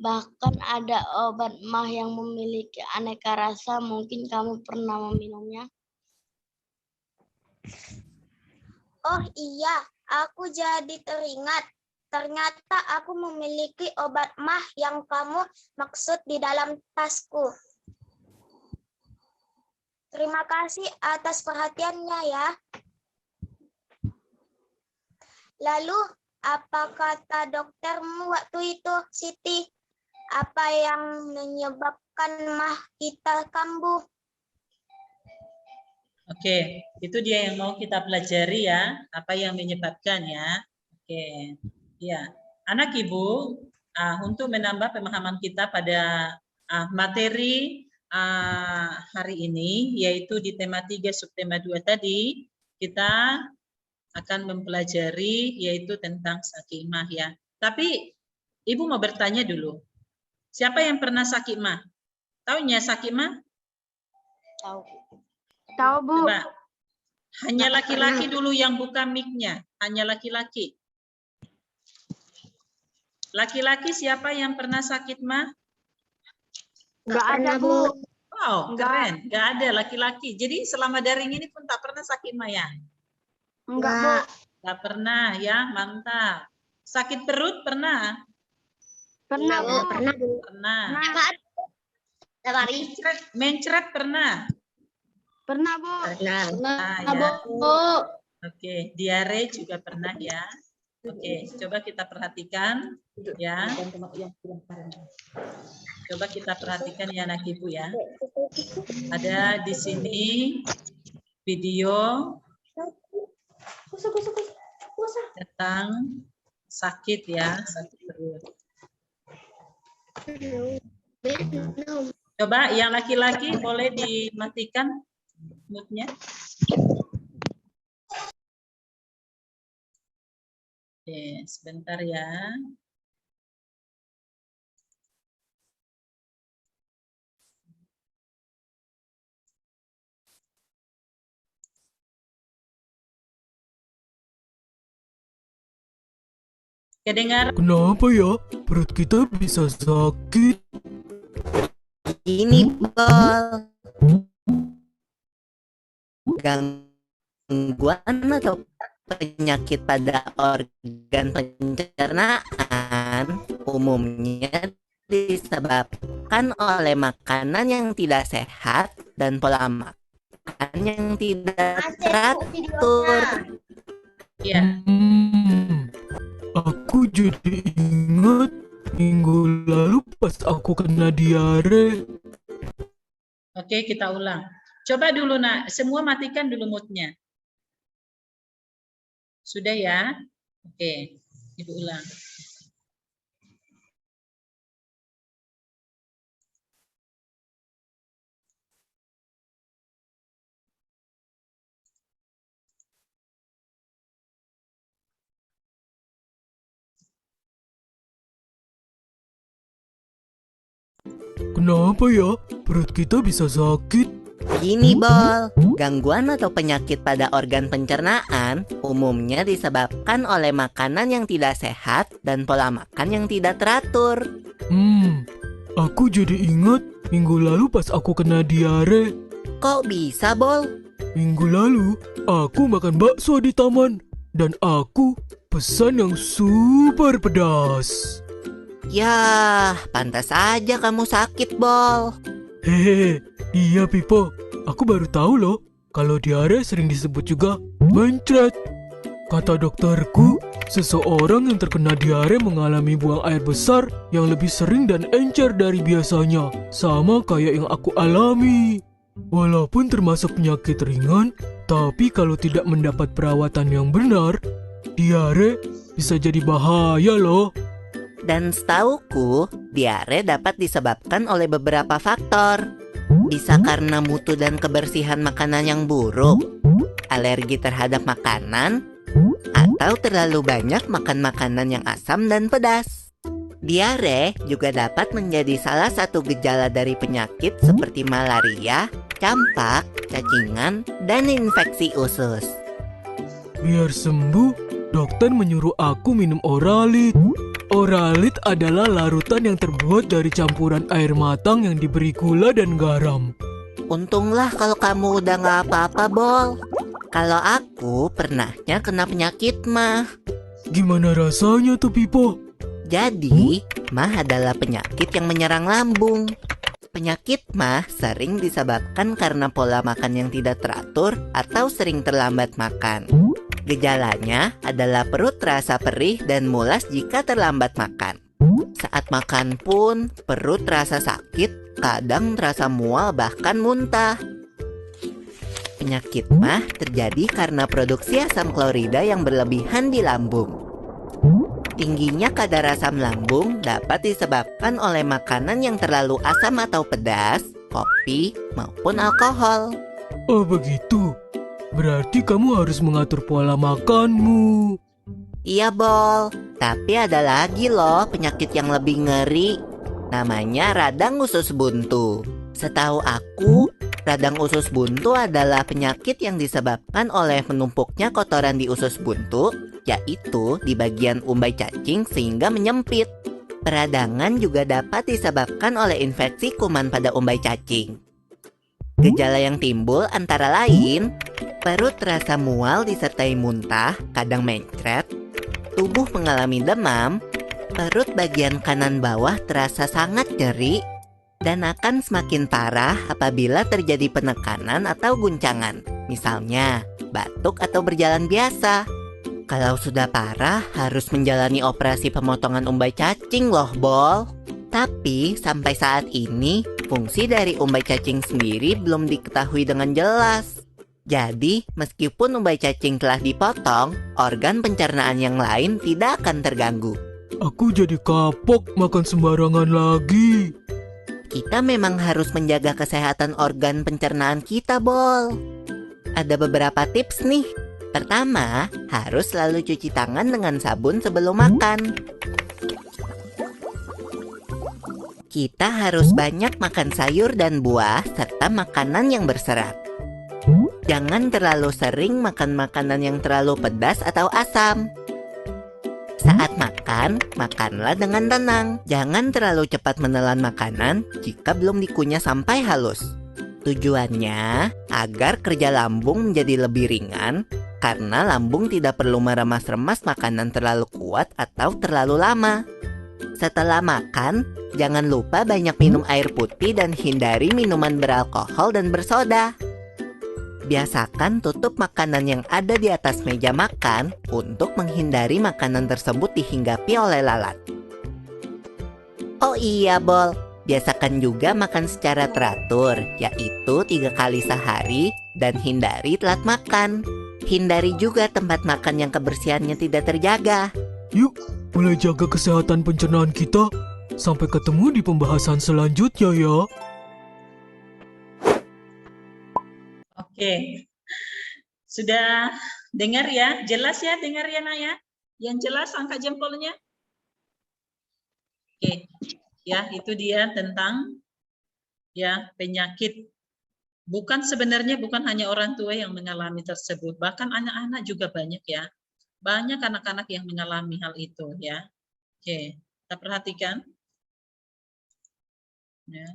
Bahkan ada obat mah yang memiliki aneka rasa. Mungkin kamu pernah meminumnya.
Oh iya, aku jadi teringat. Ternyata aku memiliki obat mah yang kamu maksud di dalam tasku. Terima kasih atas perhatiannya ya. Lalu, apa kata doktermu waktu itu, Siti? Apa yang menyebabkan mah kita kambuh?
Oke, itu dia yang mau kita pelajari ya, apa yang menyebabkan ya. Oke, ya, anak ibu, untuk menambah pemahaman kita pada materi hari ini, yaitu di tema 3 subtema 2 tadi, kita akan mempelajari yaitu tentang sakimah ya. Tapi ibu mau bertanya dulu, siapa yang pernah sakimah? Taunya sakimah?
Tahu.
Tahu, Bu.
Coba. Hanya laki-laki dulu yang buka mic-nya. Hanya laki-laki. Laki-laki siapa yang pernah sakit mah?
Enggak ada, Bu.
Wow, keren. Enggak ada laki-laki. Jadi selama daring ini pun tak pernah sakit mah ya?
Enggak, Bu.
Enggak pernah ya, mantap. Sakit perut pernah?
Pernah, Bu.
Pernah. Mencret pernah?
Pernah, Bu.
Ah, ya. Oke, diare juga pernah ya. Oke, coba kita perhatikan ya. Coba kita perhatikan ya anak ibu ya. Ada di sini video tentang sakit ya, sakit perut. Coba yang laki-laki boleh dimatikan mute-nya. Oke, sebentar ya. Kedengar?
Kenapa ya perut kita bisa sakit?
Ini Bol, gangguan atau penyakit pada organ pencernaan umumnya disebabkan oleh makanan yang tidak sehat dan pola makan yang tidak teratur.
Ya.
Aku jadi ingat minggu lalu pas aku kena diare.
Oke, kita ulang. Coba dulu nak, semua matikan dulu mute-nya. Sudah ya? Oke, Ibu ulang.
Kenapa ya perut kita bisa sakit?
Gini Bol, gangguan atau penyakit pada organ pencernaan umumnya disebabkan oleh makanan yang tidak sehat dan pola makan yang tidak teratur.
Aku jadi ingat minggu lalu pas aku kena diare.
Kok bisa Bol?
Minggu lalu aku makan bakso di taman dan aku pesan yang super pedas.
Yah, pantas aja kamu sakit Bol.
Hehehe, iya Pipo. Aku baru tahu loh kalau diare sering disebut juga mencret. Kata dokterku, seseorang yang terkena diare mengalami buang air besar yang lebih sering dan encer dari biasanya. Sama kayak yang aku alami. Walaupun termasuk penyakit ringan, tapi kalau tidak mendapat perawatan yang benar, diare bisa jadi bahaya loh.
Dan setauku, diare dapat disebabkan oleh beberapa faktor. Bisa karena mutu dan kebersihan makanan yang buruk, alergi terhadap makanan, atau terlalu banyak makan makanan yang asam dan pedas. Diare juga dapat menjadi salah satu gejala dari penyakit seperti malaria, campak, cacingan, dan infeksi usus.
Biar sembuh, dokter menyuruh aku minum Oralit. Oralit adalah larutan yang terbuat dari campuran air matang yang diberi gula dan garam.
Untunglah kalau kamu udah gak apa-apa, Bol. Kalau aku pernahnya kena penyakit mah.
Gimana rasanya tuh, Pipo?
Jadi, mah adalah penyakit yang menyerang lambung. Penyakit mah sering disebabkan karena pola makan yang tidak teratur atau sering terlambat makan. Gejalanya adalah perut terasa perih dan mulas jika terlambat makan. Saat makan pun, perut terasa sakit, kadang terasa mual bahkan muntah. Penyakit mah terjadi karena produksi asam klorida yang berlebihan di lambung. Tingginya kadar asam lambung dapat disebabkan oleh makanan yang terlalu asam atau pedas, kopi, maupun alkohol.
Oh begitu. Berarti kamu harus mengatur pola makanmu.
Iya, Bol. Tapi ada lagi loh penyakit yang lebih ngeri. Namanya radang usus buntu. Setahu aku, radang usus buntu adalah penyakit yang disebabkan oleh menumpuknya kotoran di usus buntu, yaitu di bagian umbai cacing sehingga menyempit. Peradangan juga dapat disebabkan oleh infeksi kuman pada umbai cacing. Gejala yang timbul antara lain perut terasa mual disertai muntah, kadang mencret, tubuh mengalami demam, Perut bagian kanan bawah terasa sangat nyeri dan akan semakin parah apabila terjadi penekanan atau guncangan. Misalnya, batuk atau berjalan biasa. Kalau sudah parah, harus menjalani operasi pemotongan umbai cacing loh, Bol. Tapi, sampai saat ini, fungsi dari umbai cacing sendiri belum diketahui dengan jelas. Jadi, meskipun umbai cacing telah dipotong, organ pencernaan yang lain tidak akan terganggu.
Aku jadi kapok makan sembarangan lagi.
Kita memang harus menjaga kesehatan organ pencernaan kita, Bol. Ada beberapa tips nih. Pertama, harus selalu cuci tangan dengan sabun sebelum makan. Kita harus banyak makan sayur dan buah serta makanan yang berserat. Jangan terlalu sering makan makanan yang terlalu pedas atau asam. Saat makan, makanlah dengan tenang. Jangan terlalu cepat menelan makanan jika belum dikunyah sampai halus. Tujuannya agar kerja lambung menjadi lebih ringan, karena lambung tidak perlu meremas-remas makanan terlalu kuat atau terlalu lama. Setelah makan, jangan lupa banyak minum air putih dan hindari minuman beralkohol dan bersoda. Biasakan tutup makanan yang ada di atas meja makan untuk menghindari makanan tersebut dihinggapi oleh lalat. Oh iya, Bol. Biasakan juga makan secara teratur, yaitu 3 kali sehari dan hindari telat makan. Hindari juga tempat makan yang kebersihannya tidak terjaga.
Yuk, mulai jaga kesehatan pencernaan kita. Sampai ketemu di pembahasan selanjutnya ya.
Oke. Sudah dengar ya? Jelas ya? Dengar ya, Naya? Yang jelas angkat jempolnya. Oke. Ya, itu dia tentang ya penyakit. Sebenarnya bukan hanya orang tua yang mengalami tersebut, bahkan anak-anak juga banyak ya. Banyak anak-anak yang mengalami hal itu ya. Oke, kita perhatikan. Ya.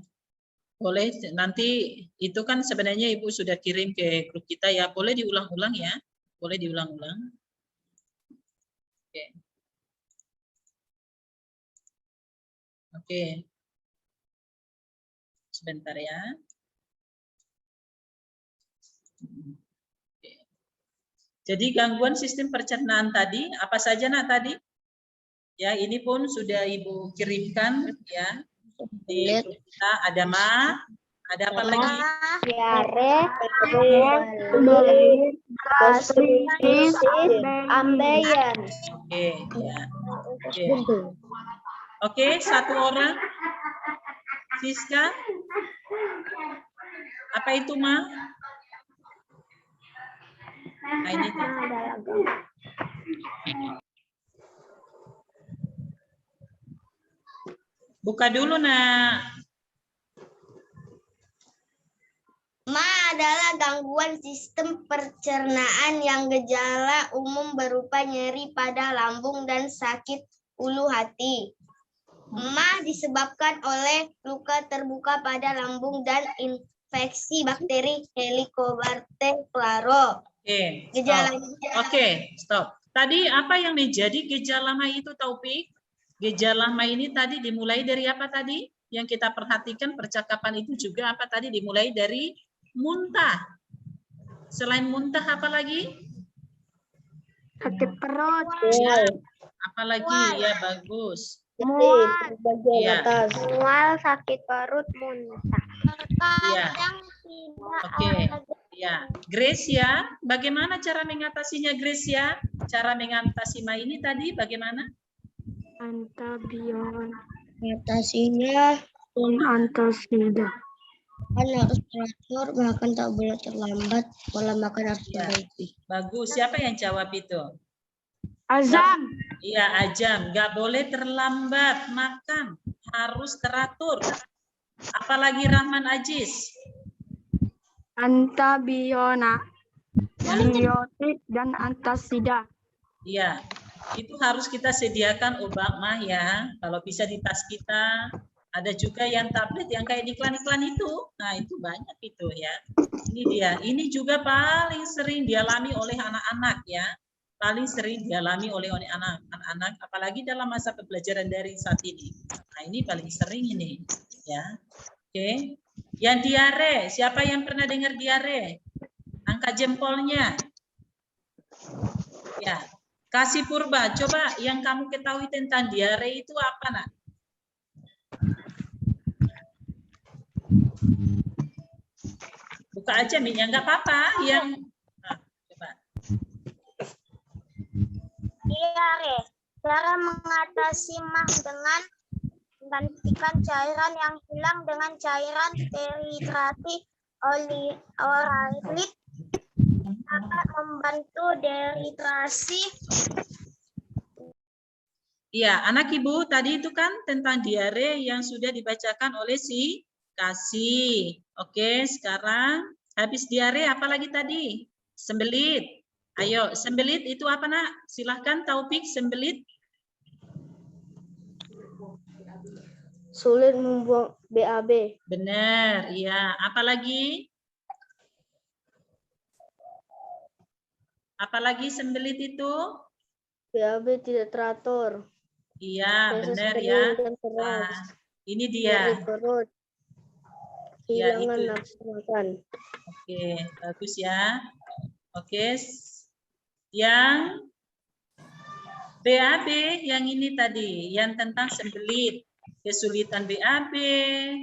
Boleh nanti itu kan sebenarnya Ibu sudah kirim ke grup kita ya. Boleh diulang-ulang ya. Boleh diulang-ulang. Oke. Oke. Sebentar ya. Jadi gangguan sistem pencernaan tadi, apa saja nak tadi? Ya, ini pun sudah Ibu kirimkan ya. Di grup kita ada ada apa lagi?
Diare, ambeien.
Oke, ya. Oke, satu orang. Siska. Apa itu, Ma? Nah, ini. Buka dulu, Nak.
Ma adalah gangguan sistem pencernaan yang gejala umum berupa nyeri pada lambung dan sakit ulu hati. Ma disebabkan oleh luka terbuka pada lambung dan infeksi bakteri Helicobacter pylori.
Oke,
Gejala.
Stop. Tadi apa yang menjadi gejala MA itu, Taufik? Gejala MA ini tadi dimulai dari apa tadi? Yang kita perhatikan percakapan itu juga apa tadi? Dimulai dari muntah. Selain muntah apa lagi?
Sakit perut.
Ya, apa lagi? Ya, bagus.
Mual.
Ya.
Mual, sakit perut, muntah.
Ya. Oke. Ya, Grace ya, bagaimana cara mengatasinya Grace ya? Cara mengatasi MA ini tadi bagaimana?
Antabion.
Mengatasinya
Antasida.
kan harus teratur, makan tak boleh terlambat, pola makan harus
Ya.
diperbaiki.
Bagus, siapa yang jawab itu?
Azam.
Iya, Ajam, nggak boleh terlambat makan, harus teratur. Apalagi Rahman Aziz?
Antabiona. Antibiotik dan antasida.
Iya, itu harus kita sediakan obat mah ya. Kalau bisa di tas kita. Ada juga yang tablet yang kayak iklan-iklan itu. Nah, itu banyak itu ya. Ini dia. Ini juga paling sering dialami oleh anak-anak ya. paling sering dialami oleh anak-anak, apalagi dalam masa pembelajaran daring saat ini. Nah, ini paling sering ini, ya. Oke. Yang diare, siapa yang pernah dengar diare? Angkat jempolnya. Ya. Kasih Purba, coba yang kamu ketahui tentang diare itu apa, Nak? Buka aja mic-nya, nggak apa-apa. Yang coba.
Diare, cara mengatasi mah dengan menggantikan cairan yang hilang dengan cairan dehidrasi oralit akan membantu dehidrasi.
Iya, anak ibu tadi itu kan tentang diare yang sudah dibacakan oleh si Kasih. Oke, sekarang habis diare apalagi tadi? Sembelit. Ayo, sembelit itu apa, Nak? Silahkan Taufik, sembelit.
Sulit membuang BAB.
Benar, iya. Apalagi? Apalagi sembelit itu?
BAB tidak teratur.
Iya,
Feses
benar
kering
ya.
dan keras.
Nah, ini
Nyeri
dia.
perut.
Ya,
Kehilangan
itu.
nafsu makan.
Oke, bagus ya. Oke. Yang BAB yang ini tadi, yang tentang sembelit, kesulitan BAB,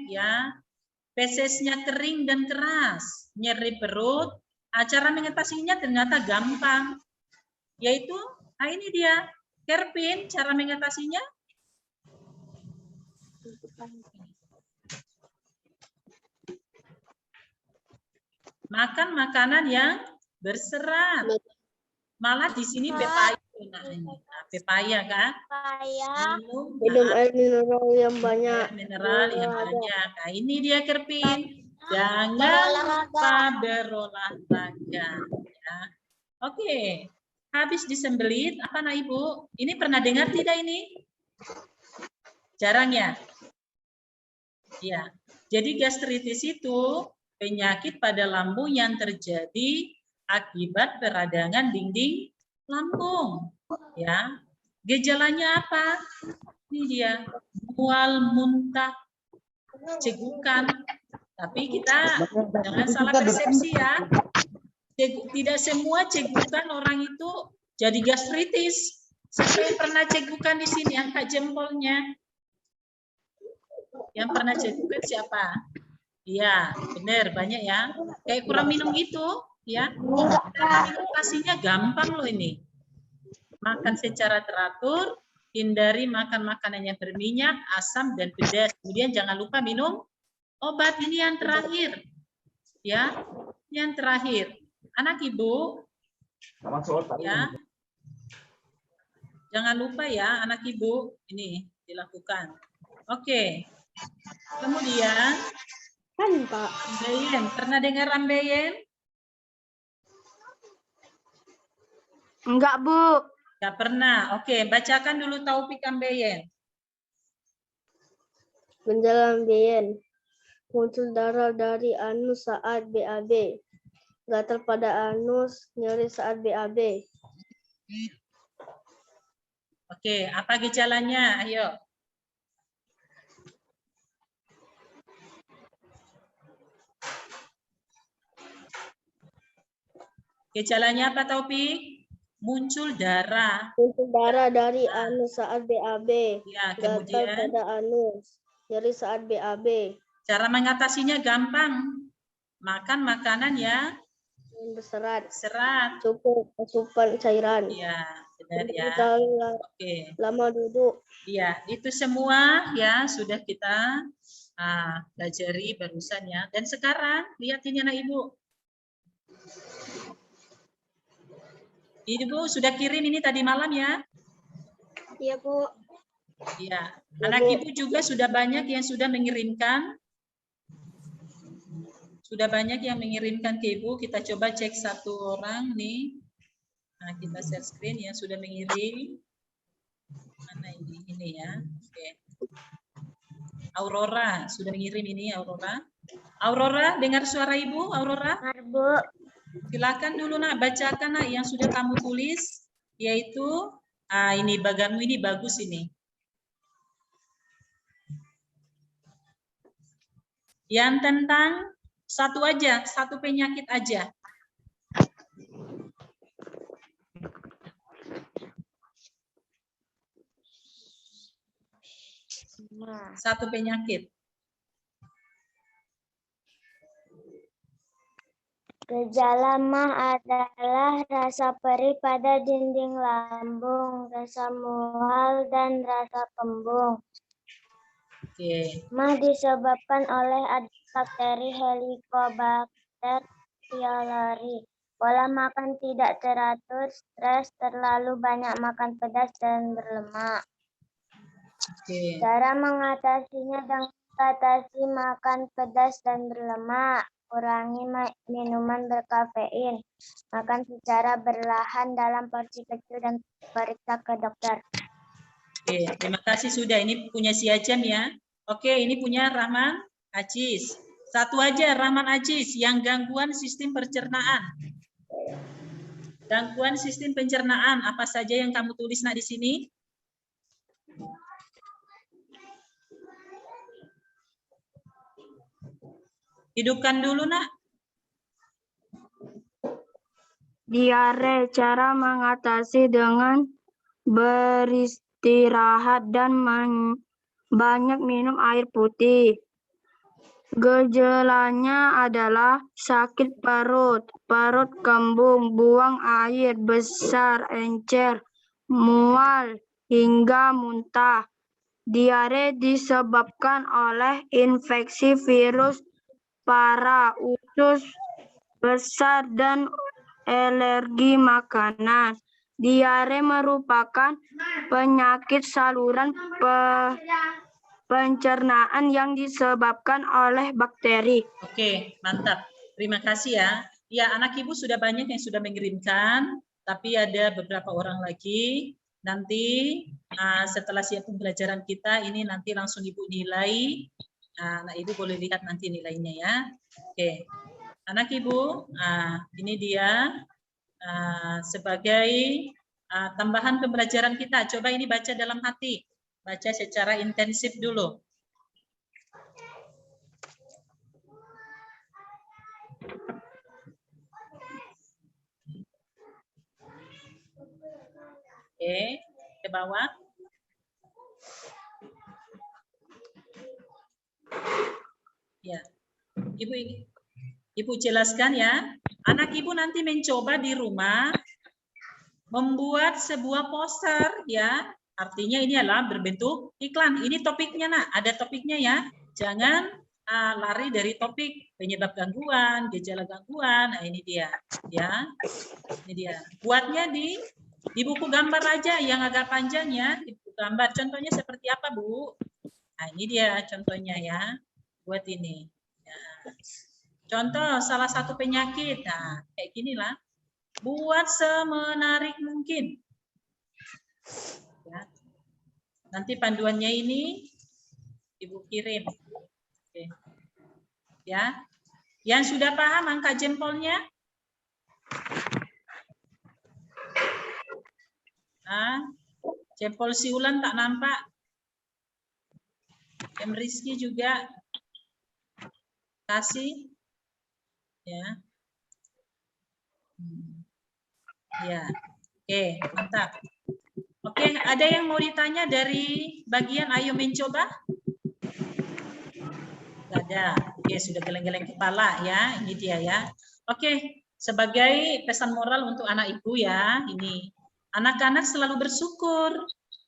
ya. Fesesnya kering dan keras, nyeri perut. Cara mengatasinya ternyata gampang. Yaitu, nah ini dia. Kerpin, cara mengatasinya? Makan makanan yang berserat. Malah di sini pepaya. Nah, pepaya kan?
Pepaya.
Minum air mineral yang banyak.
Mineral yang banyak. Nah, ini dia Kerpin. Jangan lupa berolahraga. Ya. Oke. Habis disembelit, apa Nak Ibu? Ini pernah dengar tidak ini? Jarang ya? Ya. Jadi gastritis itu penyakit pada lambung yang terjadi akibat peradangan dinding lambung. Ya. Gejalanya apa? Ini dia. Mual, muntah, cegukan. Tapi kita jangan salah persepsi ya. Tidak semua cegukan orang itu jadi gastritis. Siapa yang pernah cegukan di sini? Angkat jempolnya. Yang pernah cegukan siapa? Iya, benar banyak ya. Kayak kurang minum gitu, ya. Inovasinya gampang loh ini. Makan secara teratur, hindari makan makanan yang berminyak, asam dan pedas. Kemudian jangan lupa minum obat. Ini yang terakhir. Ya, yang terakhir. Anak Ibu, ya, jangan lupa ya anak Ibu, ini dilakukan. Oke, kemudian,
Kan Pak.
Rambeien, pernah dengar Rambeien?
Enggak, Bu.
Nggak pernah. Oke, bacakan dulu Taufik Rambeien.
Gejala Rambeien. Muncul darah dari anus saat BAB. Gatal pada anus, nyeri saat BAB.
Oke, apa gejalanya? Ayo. Gejalanya apa Taufik? Muncul darah.
Muncul darah dari anus saat BAB.
Ya,
Gatal
kemudian
pada anus, nyeri saat BAB.
cara mengatasinya gampang. Makan makanan yang
Berserat.
serat.
Cukup asupan cairan.
Iya, benar ya. Oke.
Lama duduk.
Iya, itu semua ya sudah kita pelajari barusan ya. Dan sekarang lihat ini anak Ibu. Ibu sudah kirim ini tadi malam ya?
Iya, Bu.
Iya. Anak Ibu juga sudah banyak yang sudah mengirimkan. Sudah banyak yang mengirimkan ke Ibu. Kita coba cek satu orang nih. Nah, kita share screen yang sudah mengirim. Mana ini? Ini ya. Oke. Aurora sudah mengirim ini, Aurora. Aurora, dengar suara Ibu, Aurora?
Bu.
Silakan dulu Nak, bacakan Nak yang sudah kamu tulis. yaitu ini baganmu ini bagus ini. Yang tentang satu penyakit aja. Satu penyakit.
Gejala MAH adalah rasa perih pada dinding lambung, rasa mual, dan rasa kembung.
Oke.
MAH disebabkan oleh bakteri Helicobacter pylori. Pola makan tidak teratur, stres, terlalu banyak makan pedas dan berlemak.
Oke.
Cara mengatasinya dengan batasi makan pedas dan berlemak. Kurangi minuman berkafein, makan secara berlahan dalam porsi kecil dan periksa ke dokter.
Oke, terima kasih sudah. Ini punya si Ajam ya. Oke, ini punya Rahman Aziz. Satu aja Rahman Aziz, yang gangguan sistem pencernaan. Gangguan sistem pencernaan apa saja yang kamu tulis nak di sini? Hidupkan dulu nak.
Diare, cara mengatasi dengan beristirahat dan banyak minum air putih. Gejalanya adalah sakit perut, perut kembung, buang air besar, encer, mual, hingga muntah. Diare disebabkan oleh infeksi virus parah, usus besar, dan alergi makanan. Diare merupakan penyakit saluran pencernaan yang disebabkan oleh bakteri.
Oke, mantap. Terima kasih ya. Ya, anak ibu sudah banyak yang sudah mengirimkan, tapi ada beberapa orang lagi. Nanti setelah siap pembelajaran kita, ini nanti langsung ibu nilai. Anak ibu boleh lihat nanti nilainya ya. Oke, anak ibu, ini dia sebagai tambahan pembelajaran kita. Coba ini baca dalam hati, baca secara intensif dulu. Oke, ke bawah. Ya, Ibu jelaskan ya. Anak ibu nanti mencoba di rumah membuat sebuah poster ya. Artinya ini adalah berbentuk iklan. Ini topiknya nak, ada topiknya ya. Jangan lari dari topik penyebab gangguan, gejala gangguan. Nah, ini dia ya. Ini dia. Buatnya di buku gambar aja yang agak panjang ya, di buku gambar. Contohnya seperti apa, Bu? Nah, ini dia contohnya ya. Buat ini. Ya. Contoh salah satu penyakit. Nah, kayak ginilah. Buat semenarik mungkin. Ya. Nanti panduannya ini Ibu kirim. Oke. Ya. Yang sudah paham angkat jempolnya? Jempol si Ulan tak nampak. Rizky juga kasih. Ya. Ya. Oke, mantap. Oke, ada yang mau ditanya dari bagian ayo mencoba? Tidak ada. Oke, sudah geleng-geleng kepala ya. Ini dia ya. Oke, sebagai pesan moral untuk anak ibu ya, ini. Anak-anak selalu bersyukur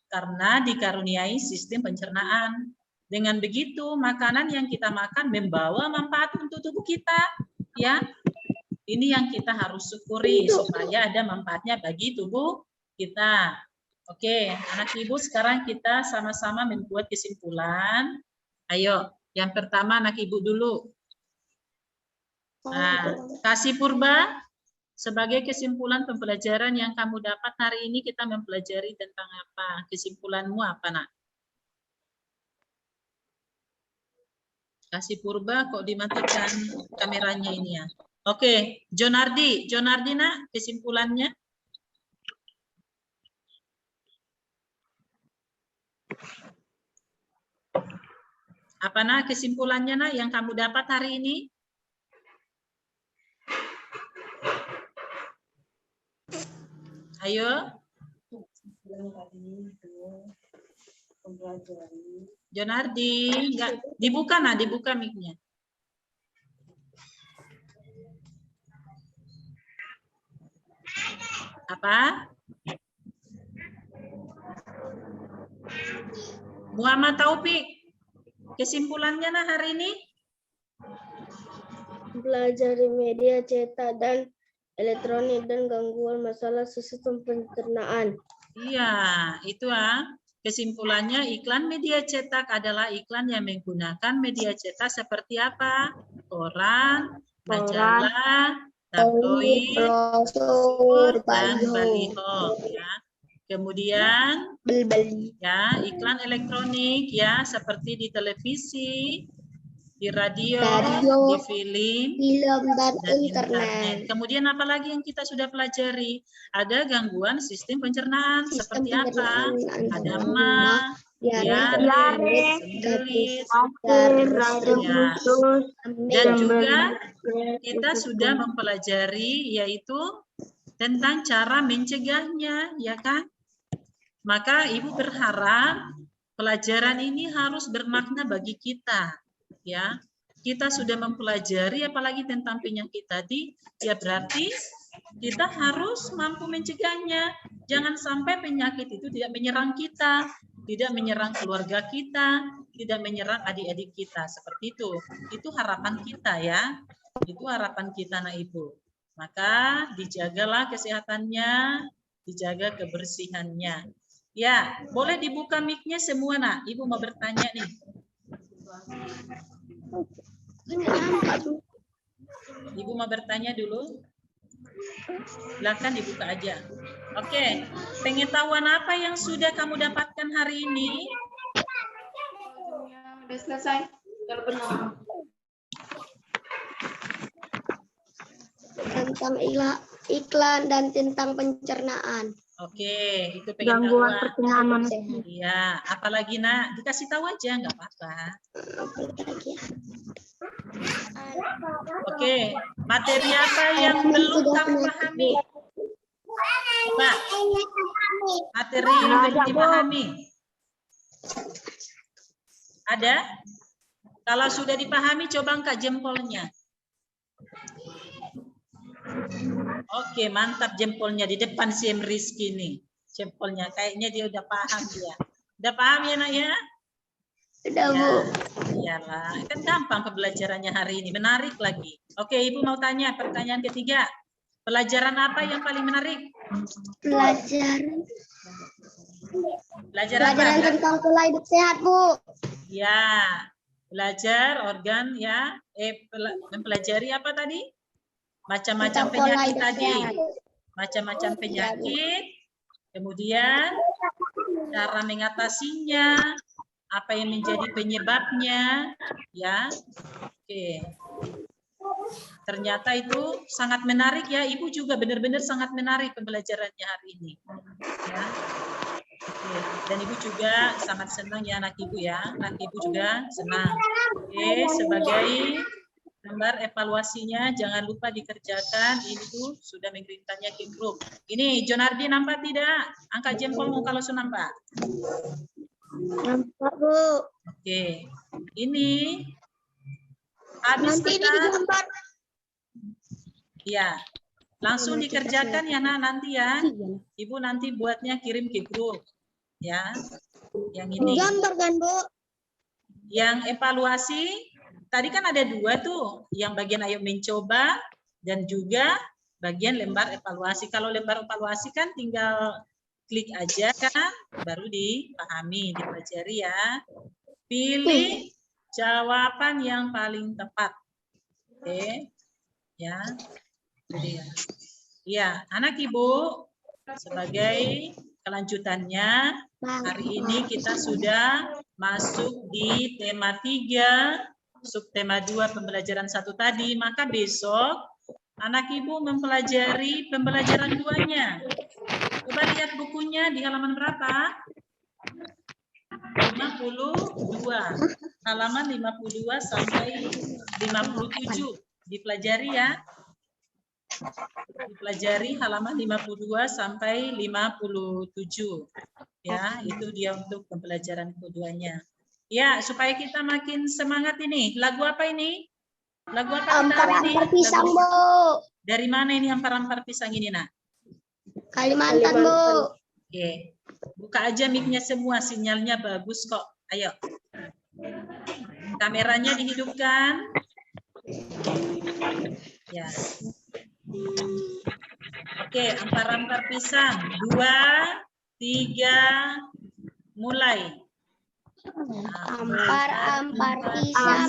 karena dikaruniai sistem pencernaan. Dengan begitu, makanan yang kita makan membawa manfaat untuk tubuh kita. Ya, ini yang kita harus syukuri supaya ada manfaatnya bagi tubuh kita. Oke, anak ibu sekarang kita sama-sama membuat kesimpulan. Ayo, yang pertama anak ibu dulu. Nah, kasih Purba. Sebagai kesimpulan pembelajaran yang kamu dapat hari ini, kita mempelajari tentang apa? Kesimpulanmu apa, nak? Kasih Purba, kok dimatikan kameranya ini ya? Oke, Jonardi, nak, kesimpulannya? Apa nak kesimpulannya nak yang kamu dapat hari ini? Ayo. Jonardi, enggak dibuka nah, dibuka mic-nya. Apa? Muhammad Taufik, kesimpulannya nah hari ini?
Pelajari media cetak dan elektronik dan gangguan masalah sistem pencernaan.
Iya, itu kesimpulannya iklan media cetak adalah iklan yang menggunakan media cetak seperti apa? Koran, majalah, tabloid, brosur, dan baliho. Ya. Kemudian ya iklan elektronik ya seperti di televisi, di radio, di film dan internet. Kemudian apalagi yang kita sudah pelajari? Ada gangguan sistem pencernaan seperti apa? Ada ma, diare, sendelis, dan juga kita sudah mempelajari yaitu tentang cara mencegahnya, ya kan? Maka Ibu berharap pelajaran ini harus bermakna bagi kita. Ya, kita sudah mempelajari apalagi tentang penyakit tadi, ya berarti kita harus mampu mencegahnya. Jangan sampai penyakit itu tidak menyerang kita, tidak menyerang keluarga kita, tidak menyerang adik-adik kita. Seperti itu. Itu harapan kita ya. Itu harapan kita nak Ibu. Maka dijagalah kesehatannya, dijaga kebersihannya. Ya, boleh dibuka mic-nya semua nak. Ibu mau bertanya nih. Ibu mau bertanya dulu? Silakan dibuka aja. Oke, pengetahuan apa yang sudah kamu dapatkan hari ini?
Sudah selesai. Kalau benar.
Tentang iklan dan tentang pencernaan.
Oke, itu
Gangguan
pengetahuan.
pencernaan manusia.
Iya, apalagi nak dikasih tahu aja nggak apa-apa. Oke, materi apa yang belum kamu pahami? Pak, materi yang belum dipahami. Ada? Kalau sudah dipahami, coba angkat jempolnya. Oke, mantap jempolnya di depan si Rizky nih. Jempolnya kayaknya dia udah paham dia. Udah paham ya nak ya?
Sudah
Ya,
Bu.
iyalah, kan gampang pembelajarannya hari ini, menarik lagi. Oke, Ibu mau tanya pertanyaan ketiga. Pelajaran apa yang paling menarik? Pelajaran apa?
Tentang pola hidup sehat, Bu.
Ya, belajar organ ya. Mempelajari apa tadi? Macam-macam penyakit tadi. Macam-macam penyakit. Kemudian cara mengatasinya. Apa yang menjadi penyebabnya, ya. Oke. Ternyata itu sangat menarik ya. Ibu juga benar-benar sangat menarik pembelajarannya hari ini. Ya. Oke. Dan Ibu juga sangat senang ya anak Ibu ya. Anak Ibu juga senang. Oke, sebagai gambar evaluasinya jangan lupa dikerjakan. Ini tuh sudah mengirimkannya ke grup. Ini Jonardi nampak tidak? Angkat jempolmu kalau sudah nampak.
Nampak, Bu.
Oke, ini habis
Nanti ini
kita,
digambar.
ya, langsung dikerjakan ya nak nanti ya. Ibu nanti buatnya kirim ke grup, ya. Yang ini.
Gambar kan, Bu?
Yang evaluasi tadi kan ada dua tuh, yang bagian ayo mencoba dan juga bagian lembar evaluasi. Kalau lembar evaluasi kan tinggal klik aja kan, baru dipahami, dipelajari ya. Pilih jawaban yang paling tepat. Oke, ya. Jadi ya. Iya, anak Ibu, sebagai kelanjutannya, hari ini kita sudah masuk di tema 3, subtema 2 pembelajaran 1 tadi, maka besok anak Ibu mempelajari pembelajaran 2-nya. Coba lihat bukunya di halaman berapa? 52. halaman 52 sampai 57. Dipelajari ya. Dipelajari halaman 52 sampai 57. Ya, itu dia untuk pembelajaran keduanya. Ya, supaya kita makin semangat ini. Lagu apa ini? Lagu apa kita hari ini?
Ampar pisang, Bu.
Dari mana ini ampar-ampar pisang ini, Nak?
Kalimantan, Bu.
Oke. Buka aja mic-nya semua, sinyalnya bagus kok. Ayo. Kameranya dihidupkan. Ya. Oke, ampar-ampar pisang. 2, 3, mulai.
Ampar-ampar pisang,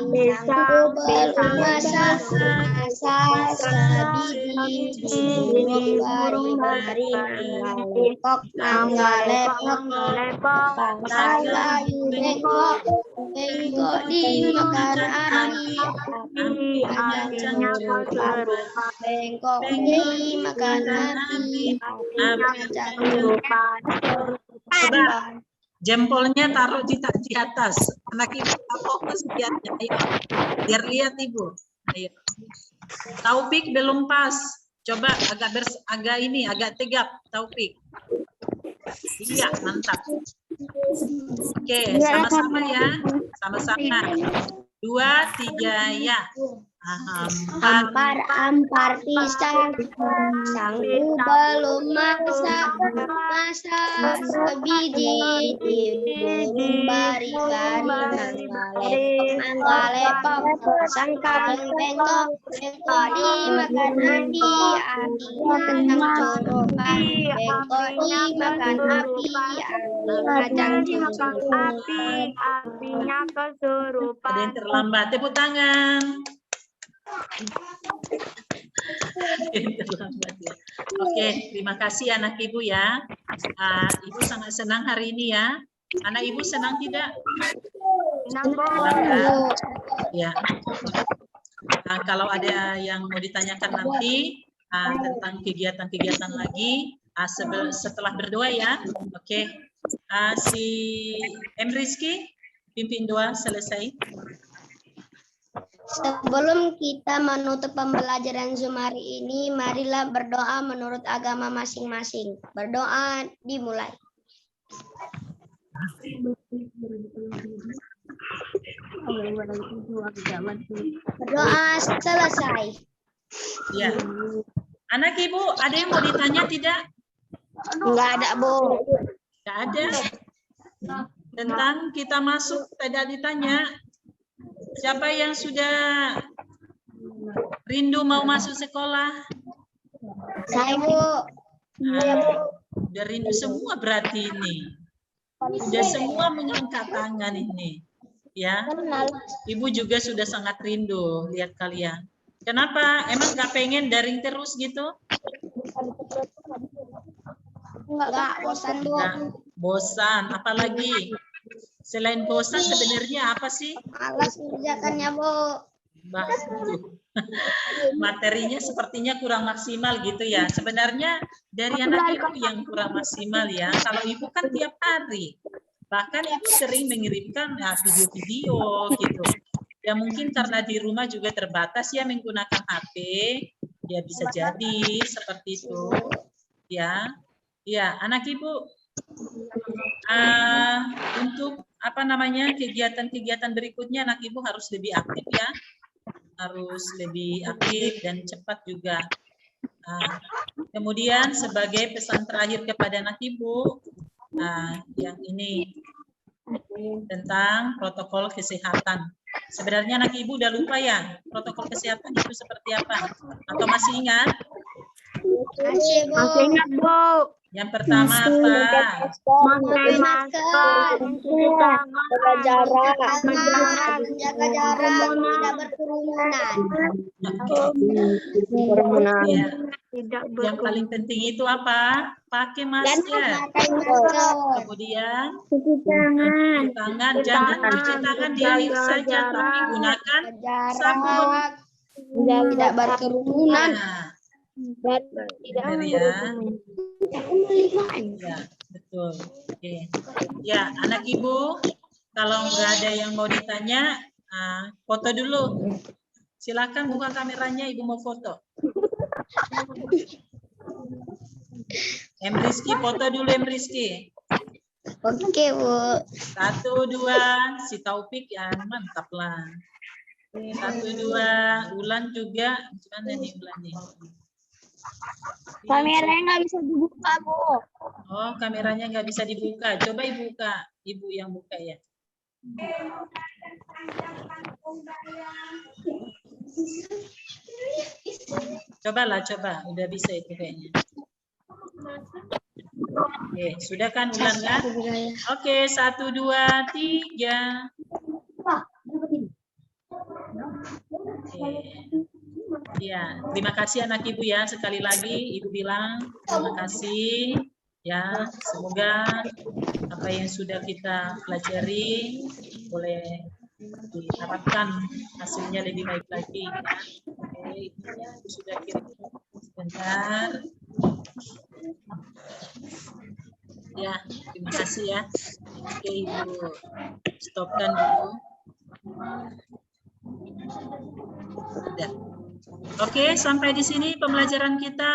pisangku belum masak, masak sebiji, burung bari, mangga lepok, pangsa bengkok, bengkok dimakan api, apinya keserupan, bengkok dimakan api,
Coba jempolnya taruh di atas. Anak ibu fokus lihatnya. Ayo, biar lihat ibu. Ayo. Taufik belum pas. Coba agak tegap. Taufik. Iya, mantap. Oke, sama-sama ya. Sama-sama. 2, 3, ya.
Ampar-ampar pisang, pisangku belum masak, masak sebiji, burung bari-bari, mangga lepok, pisang kaleng bengkok, bengkok dimakan api, apinya keserupan, bengkok dimakan api, kacang keserupan.
Apinya kesurupan.
Ada yang terlambat. Tepuk tangan. Oke, terima kasih anak ibu ya. Ibu sangat senang hari ini ya. Anak ibu senang tidak? Senang. Ya. Kalau ada yang mau ditanyakan nanti tentang kegiatan-kegiatan lagi setelah berdoa ya. Oke. Si M. Rizky pimpin doa selesai.
Sebelum kita menutup pembelajaran Zoom hari ini, marilah berdoa menurut agama masing-masing. Berdoa dimulai. Berdoa selesai.
Ya. Anak ibu, ada yang mau ditanya tidak?
Enggak ada, Bu.
Enggak ada. Tentang kita masuk tidak ditanya. Siapa yang sudah rindu mau masuk sekolah?
Saya, Bu.
Udah rindu semua berarti ini. Udah semua mengangkat tangan ini. Ya. Ibu juga sudah sangat rindu lihat kalian. Kenapa? Emang nggak pengen daring terus gitu?
Enggak, bosan, Bu.
Nah, bosan, apalagi? Selain bosan sebenarnya apa sih?
Malas mengerjakannya, Bu.
Materinya sepertinya kurang maksimal gitu ya. Sebenarnya dari anak ibu yang kurang maksimal ya. Kalau ibu kan tiap hari. Bahkan ibu sering mengirimkan video-video gitu. Ya mungkin karena di rumah juga terbatas ya menggunakan HP. Ya bisa jadi seperti itu. Ya. Ya, anak ibu untuk kegiatan-kegiatan berikutnya anak ibu harus lebih aktif ya, harus lebih aktif dan cepat juga. Kemudian sebagai pesan terakhir kepada anak ibu, yang ini tentang protokol kesehatan. Sebenarnya anak ibu udah lupa ya protokol kesehatan itu seperti apa? Atau masih ingat?
Masih, Bu.
Masih ingat, Bu.
Yang pertama apa?
Memakai masker, menjaga jarak, tidak berkerumunan.
Ya. Yang paling penting itu apa? Pakai masker. Kemudian cuci tangan, jangan cuci tangan di air saja, tapi gunakan sabun.
Tidak berkerumunan.
Benar ya. Ya, betul. Oke. Ya, anak ibu, kalau nggak ada yang mau ditanya, foto dulu. Silakan buka kameranya, Ibu mau foto. Rizky, foto dulu Rizky.
Oke, Bu.
1, 2, si Taufik ya mantap lah. 1, 2, Ulan juga. Gimana nih Ulan nih?
Kameranya nggak bisa dibuka, Bu.
Oh, kameranya nggak bisa dibuka. Coba Ibu buka. Ibu yang buka ya. Coba. Udah bisa itu kayaknya. Oke, sudah kan Ulan kan? Oke, 1, 2, 3. Oke. Ya, terima kasih anak Ibu ya. Sekali lagi Ibu bilang terima kasih. Ya, semoga apa yang sudah kita pelajari boleh diharapkan hasilnya lebih baik lagi. Ya. Oke, ya, sudah kirim sebentar. Ya, terima kasih ya. Oke, Ibu stopkan dulu. Sudah. Oke, sampai di sini pembelajaran kita.